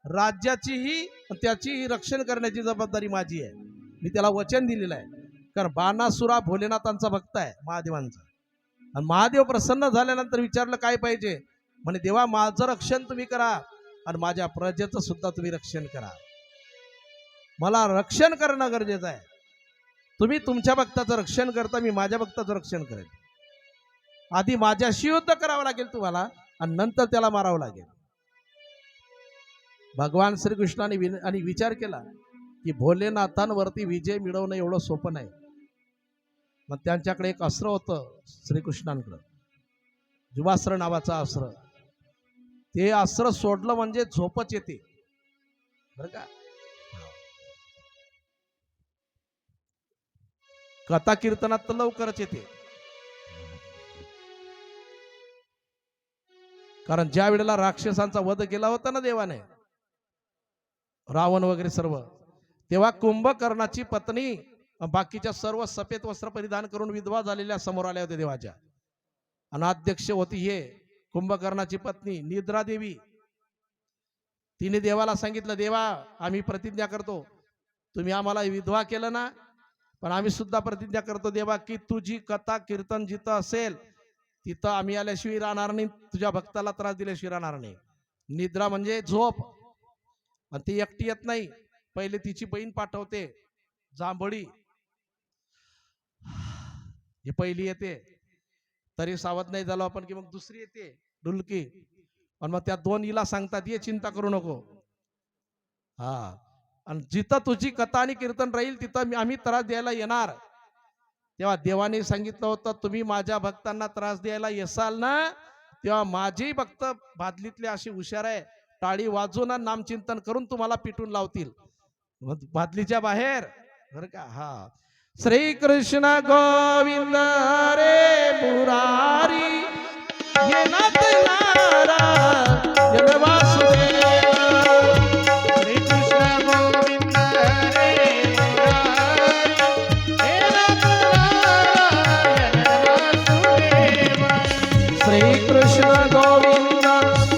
राज्याचीही त्याची रक्षण करण्याची जबाबदारी माझी आहे. मी त्याला वचन दिलेलं आहे. कारण बाणासूर हा भोलेनाथांचा भक्त आहे, महादेवांचा. आणि महादेव प्रसन्न झाल्यानंतर विचारलं काय पाहिजे? म्हणे, देवा माझं रक्षण तुम्ही करा आणि माझ्या प्रजेचं सुद्धा तुम्ही रक्षण करा. मला रक्षण करणं गरजेचं आहे. तुम्ही तुमच्या भक्ताचं रक्षण करता, मी माझ्या भक्ताचं रक्षण करेन. आधी माझ्याशी युद्ध करावं लागेल तुम्हाला आणि नंतर त्याला मारावं लागेल. भगवान श्रीकृष्णाने आणि विचार केला की भोलेनाथांवरती विजय मिळवणं एवढं सोपं नाही. मग त्यांच्याकडे एक अस्त्र होतं श्रीकृष्णांकडं, जुवास्त्र नावाचं अस्त्र. ते अस्त्र सोडलं म्हणजे झोपच येते बरं का. कथा कीर्तनात तर लवकरच येते. कारण ज्या वेळेला राक्षसांचा वध केला होता ना देवाने, रावण वगैरे सर्व, तेव्हा कुंभकर्णाची पत्नी बाकीच्या सर्व सफेद वस्त्र परिधान करून विधवा झालेल्या समोर आल्या होत्या देवाच्या. आणि अध्यक्ष होती हे कुंभकर्णाची पत्नी निद्रा देवी. तिने देवाला सांगितलं, देवा आम्ही प्रतिज्ञा करतो, तुम्ही आम्हाला विधवा केलं ना, पण आम्ही सुद्धा प्रतिज्ञा करतो देवा की तुझी कथा कीर्तन जिथं असेल तिथं आम्ही आल्याशिवाय राहणार नाही, तुझ्या भक्ताला त्रास दिल्याशिवाय राहणार नाही. निद्रा म्हणजे झोप. आणि ती एकटी येत नाही, पहिले तिची बहीण पाठवते जांभळी. ही पहिली येते तरी सावध नाही झालो आपण की मग दुसरी येते डुलकी. आणि मग त्या दोन हिला सांगतात, ये चिंता करू नको. हा, आणि जिथं तुझी कथा आणि कीर्तन राहील तिथं आम्ही त्रास द्यायला येणार. तेव्हा देवाने सांगितलं होतं, तुम्ही माझ्या भक्तांना त्रास द्यायला येसाल ना, तेव्हा माझी भक्त भादलीतले अशी हुशार आहे, टाळी वाजवून नामचिंतन करून तुम्हाला पिटून लावतील भादलीच्या बाहेर बरं का. हा, श्री कृष्ण गोविंद रे मुरारी ये नाथ नारायण वासुदेव. श्री कृष्ण गोविंद रे मुरारी हे नाथ नारायण वासुदेव. श्री कृष्ण गोविंद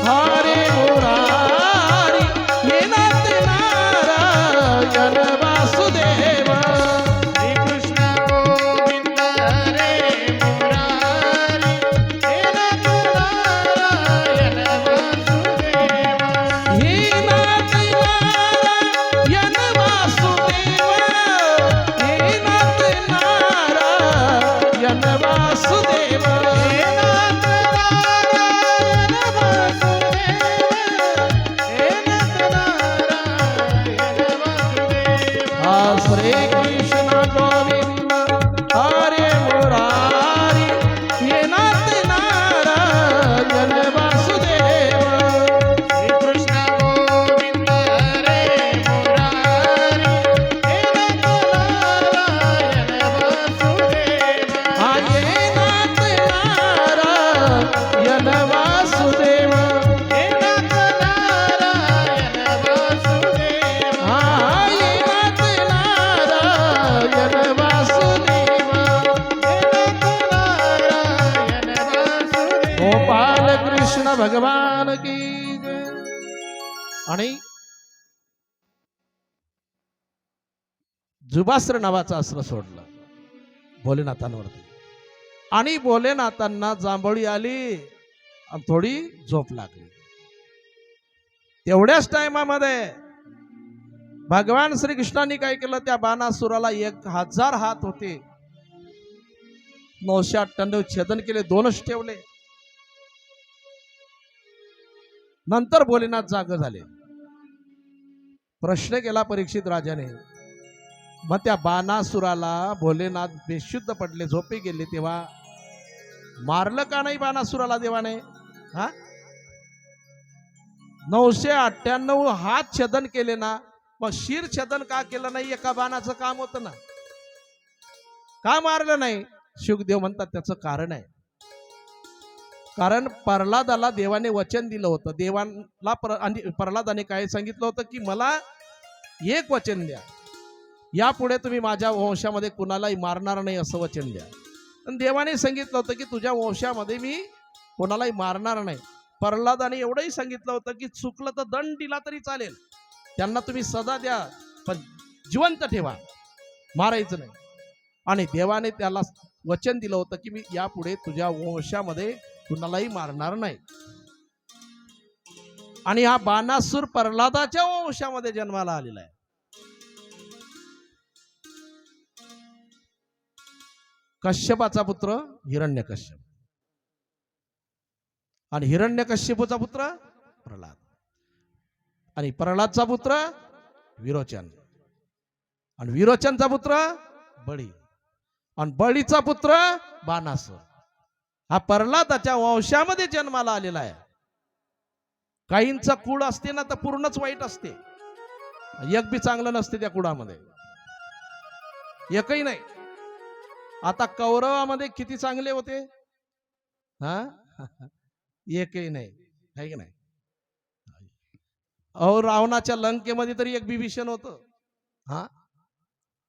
हरे मुरारी ये नाथ नारायण वासुदेव. श्री कृष्ण गोविंद रे मुरारी हे नाथ नारायण वासुदेव. हे नाथ नारायण वासुदेव, हे नाथ नारायण वासुदेव. हे नाथ नारायण वासुदेव. हे नाथ नारायण वासुदेव. हा, श्री कृष्ण गोविंद हरे मुरारी ये नाथ नारायण वासुदेव. श्री कृष्ण गोविंद रे मुरारी हे नाथ नारायण वासुदेव. हा, ये नाथ नारायण वासुदेव. हे नाथ नारायण वासुदेव. हा, ये नाथ नारायण वासुदेव. हे नाथ नारायण वासुदेव. गोपाल कृष्ण भगवान की जय. आणि जुबास्त्र नावाचं अस्त्र सोडलं भोलेनाथांवरती. आणि भोलेनाथांना जांभळी आली आणि थोडी झोप लागली. तेवढ्याच टायमामध्ये भगवान श्रीकृष्णांनी काय केलं, त्या बाणासुराला 1000 हात होते, 998 छेदन केले, 2च ठेवले. नंतर भोलेनाथ जाग झाले. प्रश्न केला परीक्षित राजाने, मग त्या बाणासुराला भोलेनाथ बेशुद्ध पडले, झोपे गेले, तेव्हा मारलं का नाही बाणासुराला देवाने? हा, 998 हात छेदन केले ना, मग शिर छेदन का केलं नाही? एका बाणाचं काम होतं ना. का मारलं नाही? शुकदेव म्हणतात त्याचं कारण आहे. कारण प्रल्हादाला देवाने वचन दिलं होतं. देवाला आणि प्रल्हादाने काय सांगितलं होतं की मला एक वचन द्या, यापुढे तुम्ही माझ्या वंशामध्ये कुणालाही मारणार नाही असं वचन द्या. आणि देवाने सांगितलं होतं की तुझ्या वंशामध्ये मी कोणालाही मारणार नाही. प्रल्हादाने एवढंही सांगितलं होतं की चुकलं तर दंड दिला तरी चालेल, त्यांना तुम्ही सजा द्या, पण जिवंत ठेवा, मारायचं नाही. आणि देवाने त्याला वचन दिलं होतं की मी यापुढे तुझ्या वंशामध्ये कुणालाही मारणार नाही. आणि हा बाणासूर प्रल्हादाच्या वंशामध्ये जन्माला आलेला आहे. कश्यपाचा पुत्र हिरण्यकश्यप आणि हिरण्यकश्यपूचा पुत्र प्रल्हाद आणि प्रल्हादचा पुत्र विरोचन आणि विरोचनचा पुत्र बळी आणि बळीचा पुत्र बाणासूर. हा प्रल्हादाच्या वंशामध्ये जन्माला आलेला आहे. काहींचा कुळ असते ना तर पूर्णच वाईट असते, एक बी चांगलं नसते त्या कुळामध्ये, एकही नाही. आता कौरवामध्ये किती चांगले होते? हा एकही नाही, आहे की नाही? अहो रावणाच्या लंकेमध्ये तरी एक बिभीषण होतं. हा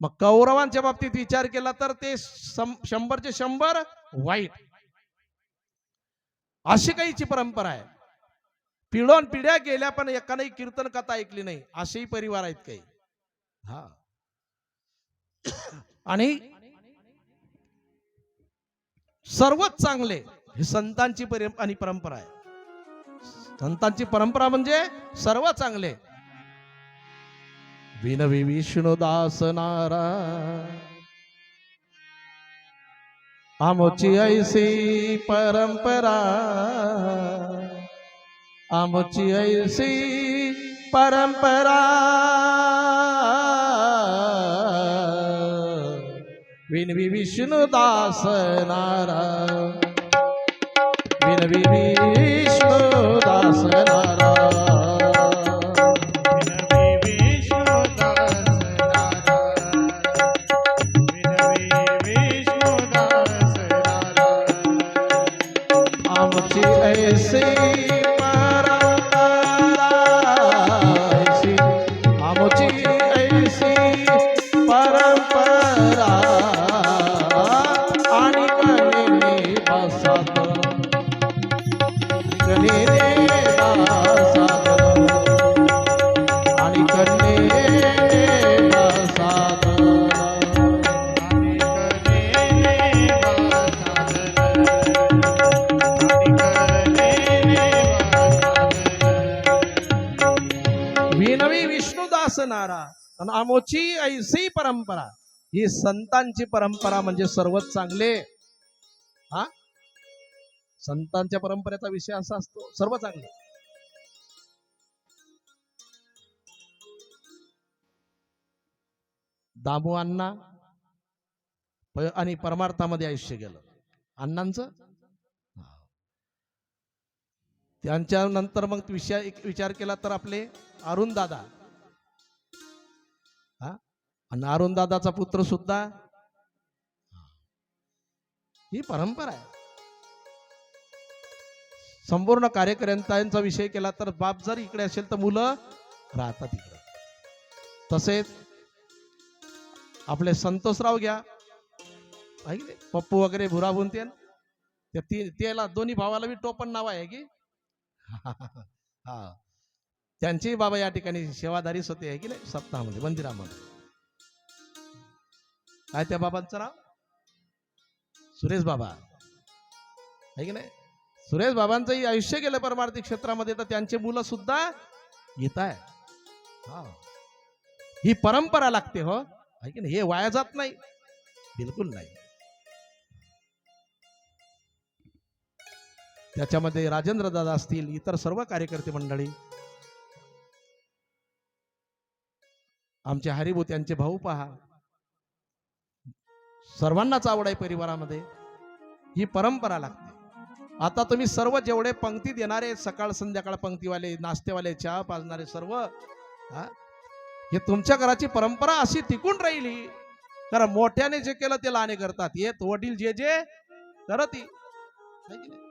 मग कौरवांच्या बाबतीत विचार केला तर ते 100चे 100 वाईट, अशी काहीची परंपरा आहे. पिढोन पिढ्या गेल्या पण एकाने कीर्तन कथा ऐकली नाही, असेही परिवार आहेत काही. हा आणि सर्वच चांगले ही संतांची आणि परंपरा आहे. संतांची परंपरा म्हणजे सर्व चांगले. विनवी विष्णुदास नारायण आमची ऐसी परंपरा, आमची ऐसी परंपरा. विनवी विष्णुदास नारायण, विनवी विष्णुदास नारायण. आमची ऐसी परंपरा, आमची ऐसी परंपरा. आणि कलेने बसत, कलेने बसत, आणि कलेने बसत. विनवी विष्णुदास नारायण आमची ऐसी परंपरा. ही संतांची परंपरा म्हणजे सर्वच चांगले. हा संतांच्या परंपरेचा विषय असा असतो, सर्व चांगले. दामू अण्णा आणि परमार्थामध्ये आयुष्य गेलं अण्णांचं. त्यांच्या नंतर मग विचार केला तर आपले अरुण दादा, आणि अरुण दादाचा पुत्र सुद्धा. ही परंपरा आहे. संपूर्ण कार्यकर्त्यांचा विषय केला तर बाप जर इकडे असेल तर मुलं राहतात इकडे. तसेच आपले संतोषराव घ्या, पप्पू वगैरे भुराबून त्याला दोन्ही भावाला बी टोपण नाव आहे की हा त्यांचे बाबा या ठिकाणी सेवाधारीच होते आहे की नाही, सप्ताहामध्ये मंदिरामध्ये. काय त्या बाबांचं नाव? सुरेश बाबा आहे की नाही. सुरेश बाबांचंही आयुष्य गेलं परमार्थिक क्षेत्रामध्ये, तर त्यांचे मुलं सुद्धा येत आहे. ही परंपरा लागते हो, आहे की नाही. हे वाया जात नाही, बिलकुल नाही. त्याच्यामध्ये राजेंद्र दादा असतील, इतर सर्व कार्यकर्ते मंडळी, आमचे हरिभाऊ, त्यांचे भाऊ पहा, सर्वांनाच आवड आहे परिवारामध्ये. ही परंपरा लागते. आता तुम्ही सर्व जेवढे पंक्ती देणारे, सकाळ संध्याकाळ पंक्तीवाले, नाश्तेवाले, चहा पाजणारे सर्व, हे तुमच्या घराची परंपरा अशी टिकून राहिली कारण मोठ्याने जे केलं ते लहाने करतात. येत वडील जे जे करत ती है की नाही?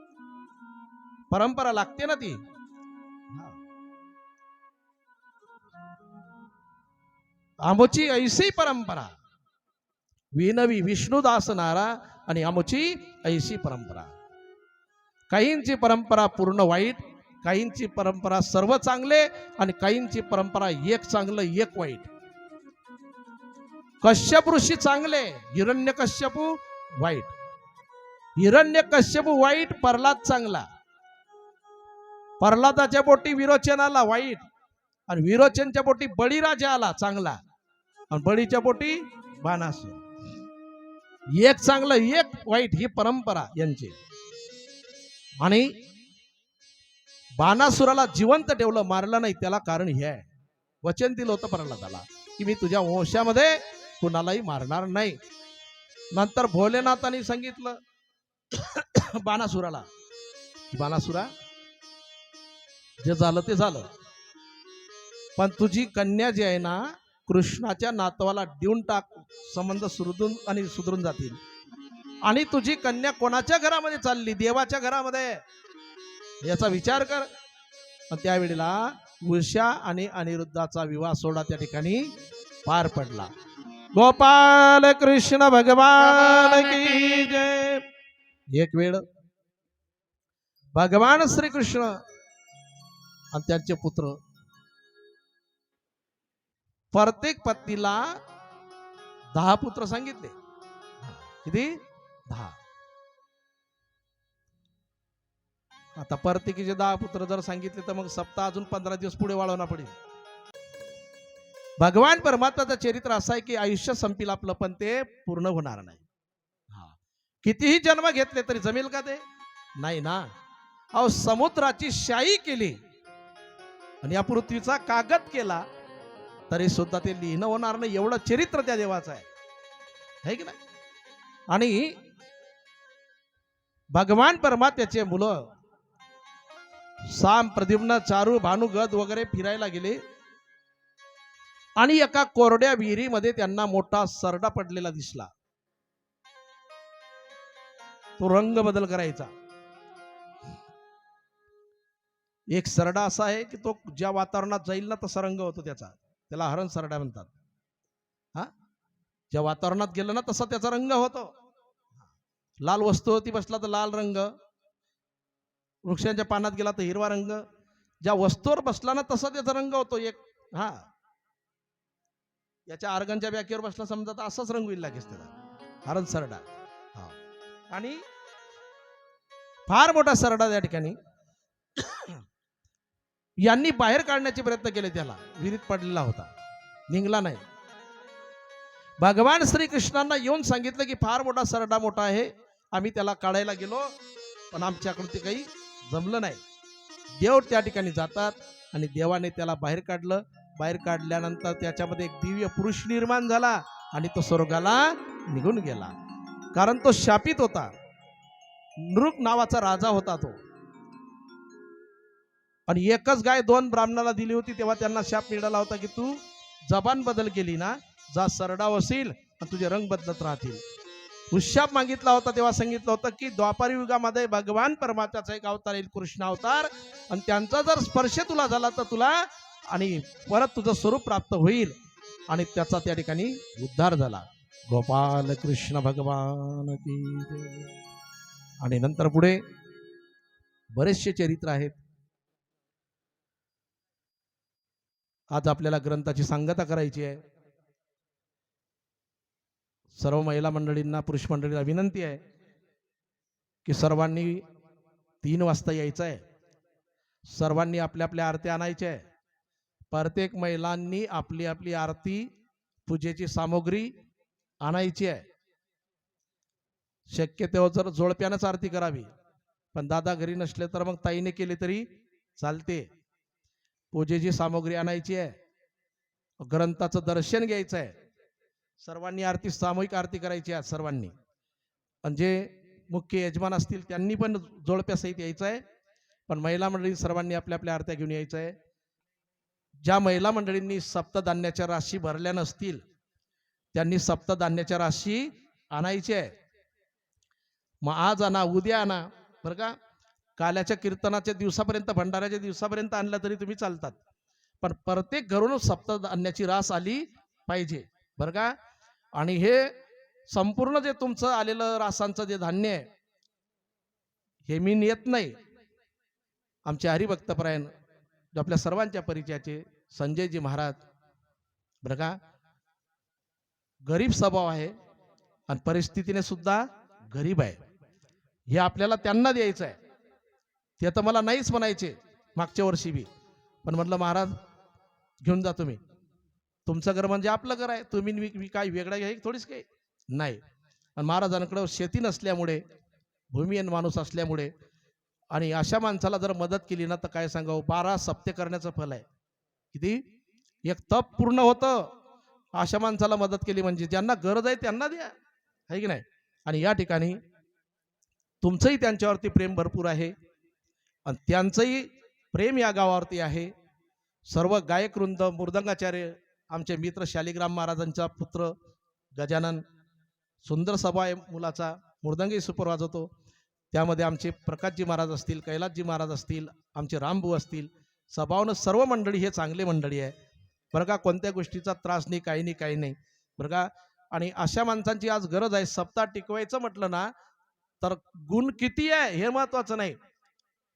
परंपरा लागते ना ती. हा. आमची ऐसी परंपरा विनवी विष्णुदास नारा आणि आमची ऐशी परंपरा. काहींची परंपरा पूर्ण वाईट, काहींची परंपरा सर्व चांगले आणि काहींची परंपरा एक चांगलं एक वाईट. कश्यप ऋषी चांगले, हिरण्यकश्यपू वाईट. हिरण्यकश्यपू वाईट, प्रल्हाद चांगला. प्रल्हादाच्या पोटी विरोचन आला वाईट आणि विरोचनच्या पोटी बळीराजा आला चांगला आणि बळीच्या पोटी बाणासूर. एक चांगलं एक वाईट ही परंपरा यांची. आणि बाणासुराला जिवंत ठेवलं, मारलं नाही. त्याला कारण हे आहे, वचन दिलं होतं प्रल्हादाला की मी तुझ्या वंशामध्ये कुणालाही मारणार नाही. नंतर भोलेनाथांनी सांगितलं बाणासुराला की बाणासुरा जे झालं ते झालं, पण तुझी कन्या जी आहे ना कृष्णाच्या नातवाला देऊन टाक, संबंध सुधरून जातील. आणि तुझी कन्या कोणाच्या घरामध्ये चालली? देवाच्या घरामध्ये, याचा विचार कर. त्यावेळेला उषा आणि अनिरुद्धाचा विवाह सोहळा त्या ठिकाणी पार पडला. गोपाल कृष्ण भगवान की जय. एक वेळ भगवान श्रीकृष्ण आणि त्यांचे पुत्र प्रत्येक पत्नीला 10 पुत्र सांगितले. किती? 10. आता प्रत्येकीचे 10 पुत्र जर सांगितले तर मग सप्ताह अजून 15 दिवस पुढे वाढवणं पडेल. भगवान परमात्माचं चरित्र असं आहे की आयुष्य संपील आपलं, पण ते पूर्ण होणार नाही. कितीही जन्म घेतले तरी जमेल का ते? नाही ना. अहो समुद्राची शाई केली आणि या पृथ्वीचा कागद केला तरी सुद्धा ते लिहिणं होणार नाही. एवढं चरित्र त्या देवाचं आहे की नाही? आणि भगवान परमात्म्याचे मुलं साम प्रद्युम्न चारू भानु गद वगैरे फिरायला गेले आणि एका कोरड्या विहिरीमध्ये त्यांना मोठा सरडा पडलेला दिसला. तो रंग बदल करायचा. एक सरडा असा आहे की तो ज्या वातावरणात जाईल ना तसा रंग होतो त्याचा, त्याला हरण सरडा म्हणतात. हा, ज्या वातावरणात गेलं ना तसा त्याचा रंग होतो. लाल वस्तूवरती बसला तर लाल रंग, वृक्षांच्या पानात गेला तर हिरवा रंग, ज्या वस्तूवर बसला ना तसा त्याचा रंग होतो. एक हा याच्या आर्गनच्या बॅकीवर बसला समजा तर असाच रंग होईल लागेल त्याला, हरण सरडा. हा, आणि फार मोठा सरडा त्या ठिकाणी यांनी बाहेर काढण्याचे प्रयत्न केले. त्याला विहिरीत पडलेला होता, निघला नाही. भगवान श्रीकृष्णांना येऊन सांगितलं की फार मोठा सरडा मोठा आहे, आम्ही त्याला काढायला गेलो पण आमच्याकडून ते काही जमलं नाही. देव त्या ठिकाणी जातात आणि देवाने त्याला बाहेर काढलं. बाहेर काढल्यानंतर त्याच्यामध्ये एक दिव्य पुरुष निर्माण झाला आणि तो स्वर्गाला निघून गेला. कारण तो शापित होता. नृप नावाचा राजा होता तो. आणि एकच गाय 2 ब्राह्मणाला दिली होती तेव्हा त्यांना शाप मिळाला होता की तू जबान बदल केली ना, जा सरडा वसील आणि तुझे रंग बदलत राहतील. उशाप मागितला होता तेव्हा सांगितलं होतं की द्वापार युगामध्ये भगवान परमात्म्याचा एक अवतार येईल, कृष्ण अवतार, आणि त्यांचा जर स्पर्श तुला झाला तर तुला आणि परत तुझं स्वरूप प्राप्त होईल. आणि त्याचा त्या ठिकाणी उद्धार झाला. गोपाल कृष्ण भगवान की जय. आणि नंतर पुढे बरेचसे चरित्र आहेत. आज आपल्याला ग्रंथाची सांगता करायची आहे. सर्व महिला मंडळींना, पुरुष मंडळीला विनंती आहे की सर्वांनी 3 वाजता यायचं आहे. सर्वांनी आपल्या आपल्या आरती आणायच्या आहे. प्रत्येक महिलांनी आपली आपली आरती, पूजेची सामग्री आणायची आहे. शक्य तेव्हा जर जोडप्यानंच आरती करावी, पण दादा घरी नसले तर मग ताईने केली तरी चालते. पूजेची सामग्री आणायची आहे, ग्रंथाचं दर्शन घ्यायचं आहे. सर्वांनी आरती, सामूहिक आरती करायची आहे सर्वांनी. आणि जे मुख्य यजमान असतील त्यांनी पण जोडप्यासहित यायचं आहे. पण महिला मंडळी सर्वांनी आपल्या आपल्या आरत्या घेऊन यायचं आहे. ज्या महिला मंडळींनी सप्तधान्याच्या राशी भरल्या नसतील त्यांनी सप्तधान्याच्या राशी आणायची आहे. मग आज आणा, उद्या आणा, बरं का. काल्याच्या कीर्तनाच्या दिवसापर्यंत, भंडाऱ्याच्या दिवसापर्यंत आणलं तरी तुम्ही चालतात, पण प्रत्येक घरून सप्तधान्याची रास आली पाहिजे, बरं का. आणि हे संपूर्ण जे तुमचं आलेलं रासांचं जे धान्य आहे, हे मी नेत नाही. आमचे हरिभक्तपरायण जो आपल्या सर्वांच्या परिचयाचे संजयजी महाराज, बरं का, गरीब स्वभाव आहे आणि परिस्थितीने सुद्धा गरीब आहे. हे आपल्याला त्यांना द्यायचं आहे. ते तर मला नाहीच म्हणायचे मागच्या वर्षी बी, पण म्हटलं महाराज घेऊन जा तुम्ही, तुमचं घर म्हणजे आपलं घर आहे, तुम्ही मी काय वेगळं घ्याय थोडीच काही नाही. आणि महाराजांकडे शेती नसल्यामुळे, भूमिहीन माणूस असल्यामुळे, आणि अशा माणसाला जर मदत केली ना तर काय सांगावं, 12 सप्ते करण्याचं फल आहे. किती? एक तप पूर्ण होतं. अशा माणसाला मदत केली म्हणजे, ज्यांना गरज आहे त्यांना द्या, आहे की नाही. आणि या ठिकाणी तुमचंही त्यांच्यावरती प्रेम भरपूर आहे आणि त्यांचंही प्रेम या गावावरती आहे. सर्व गायक वृंद, मृदंगाचार्य, आमचे मित्र शालिग्राम महाराजांचा पुत्र गजानन, सुंदर सभा आहे मुलाचा, मृदंगही सुपर वाजवतो. त्यामध्ये आमचे प्रकाशजी महाराज असतील, कैलासजी महाराज असतील, आमचे रामभाऊ असतील, सभावनं सर्व मंडळी हे चांगले मंडळी आहे, बरं का. कोणत्या गोष्टीचा त्रास नाही, काही नाही, काही नाही, बरं का. आणि अशा माणसांची आज गरज आहे. सप्ताह टिकवायचं म्हटलं ना तर गुण किती आहे हे महत्वाचं नाही,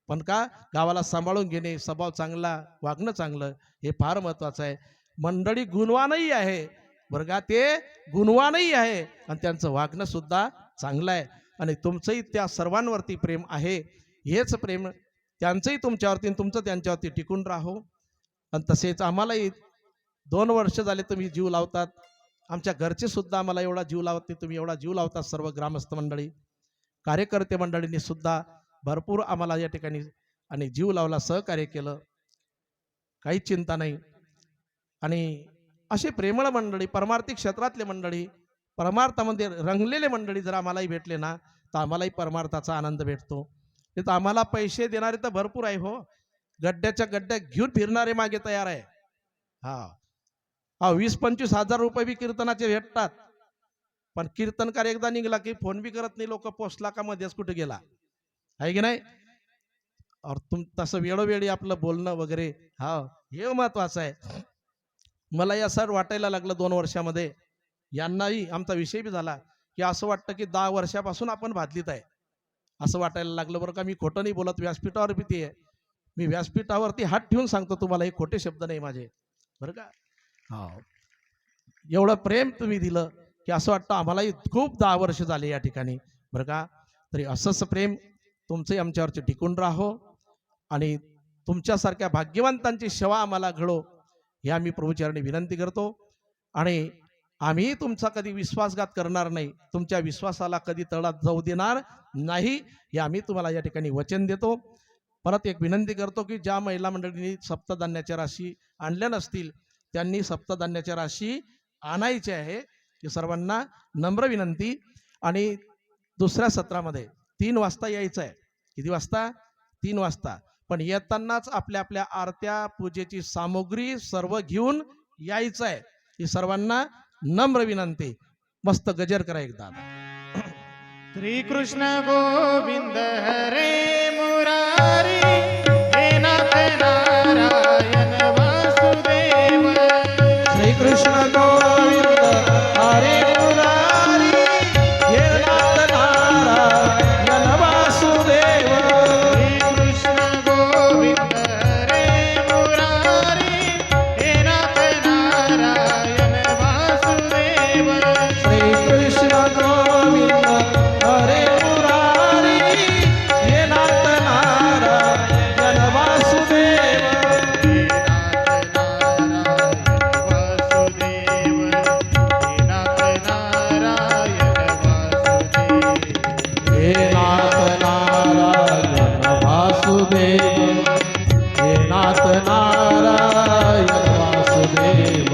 पण का गावाला सांभाळून घेणे, स्वभाव चांगला, वागणं चांगलं, हे फार महत्वाचं आहे. मंडळी गुणवानही आहे, बरं का, ते गुणवानही आहे आणि त्यांचं वागणं सुद्धा चांगलं आहे. आणि तुमचंही त्या सर्वांवरती प्रेम आहे. हेच प्रेम त्यांचंही तुमच्यावरती, तुमचं त्यांच्यावरती टिकून राहो. आणि तसेच आम्हालाही 2 वर्ष झाले तुम्ही जीव लावतात. आमच्या घरचे सुद्धा आम्हाला एवढा जीव लावत नाही, तुम्ही एवढा जीव लावतात. सर्व ग्रामस्थ मंडळी, कार्यकर्ते मंडळींनी सुद्धा भरपूर आम्हाला या ठिकाणी आणि जीव लावला, सहकार्य केलं, काही चिंता नाही. आणि असे प्रेमळ मंडळी, परमार्थिक क्षेत्रातले मंडळी, परमार्थामध्ये रंगलेले मंडळी जर आम्हालाही भेटले ना तर आम्हालाही परमार्थाचा आनंद भेटतो. ते तर आम्हाला पैसे देणारे तर भरपूर आहे हो, गड्ड्याच्या गड्ड्या घेऊन फिरणारे मागे तयार आहे. हा 20-25 हजार रुपये बी कीर्तनाचे भेटतात, पण कीर्तनकार एकदा निघाला की फोन बी करत नाही लोक, पोचला का मध्येच कुठे गेला, आहे की नाही. तसं वेळोवेळी आपलं बोलणं वगैरे, हे महत्वाचं आहे. मला या सर वाटायला लागलं 2 वर्षामध्ये, यांनाही आमचा विषय बी झाला की असं वाटतं की 10 वर्षापासून आपण भादलीत आहे, असं वाटायला लागलं, बरं का. मी खोटं नाही बोलत, व्यासपीठावर बी ते आहे, मी व्यासपीठावरती हात ठेवून सांगतो तुम्हाला, हे खोटे शब्द नाही माझे, बरं का. एवढं प्रेम तुम्ही दिलं की असं वाटतं आम्हालाही खूप 10 वर्ष झाले या ठिकाणी, बरं का. तरी असंच प्रेम तुमचंही आमच्यावरती टिकून राहो आणि तुमच्यासारख्या भाग्यवंतांची सेवा आम्हाला घडो, हे आम्ही प्रभुचरणी विनंती करतो. आणि आम्ही तुमचा कधी विश्वासघात करणार नाही, तुमच्या विश्वासाला कधी तडात जाऊ देणार नाही, हे आम्ही तुम्हाला या ठिकाणी वचन देतो. परत एक विनंती करतो की ज्या महिला मंडळींनी सप्तधान्याच्या राशी आणल्या नसतील त्यांनी सप्तधान्याच्या राशी आणायची आहे, ही सर्वांना नम्र विनंती. आणि दुसऱ्या सत्रामध्ये 3 वाजता यायचं आहे. किती वाजता? 3 वाजता. पण येतानाच आपल्या आपल्या आरत्या, पूजेची सामुग्री सर्व घेऊन यायचं आहे, ही सर्वांना नम्र विनंती. मस्त गजर करा एकदा. श्री कृष्ण गोविंद हरे मुरारी, हे नाथ नारायण वासुदेव. श्री कृष्ण गोविंद हरे मुरारी, हे नाथ नारायण वासुदेव. श्री कृष्ण गोविंद हरे मुरारी, हे नाथ नारायण वासुदेव. श्री कृष्ण गोविंद हरे मुरारी, हे नाथ नारायण वासुदेव. हे नाथ नारायण वासुदेव. हे नाथ नारायण वासुदेव.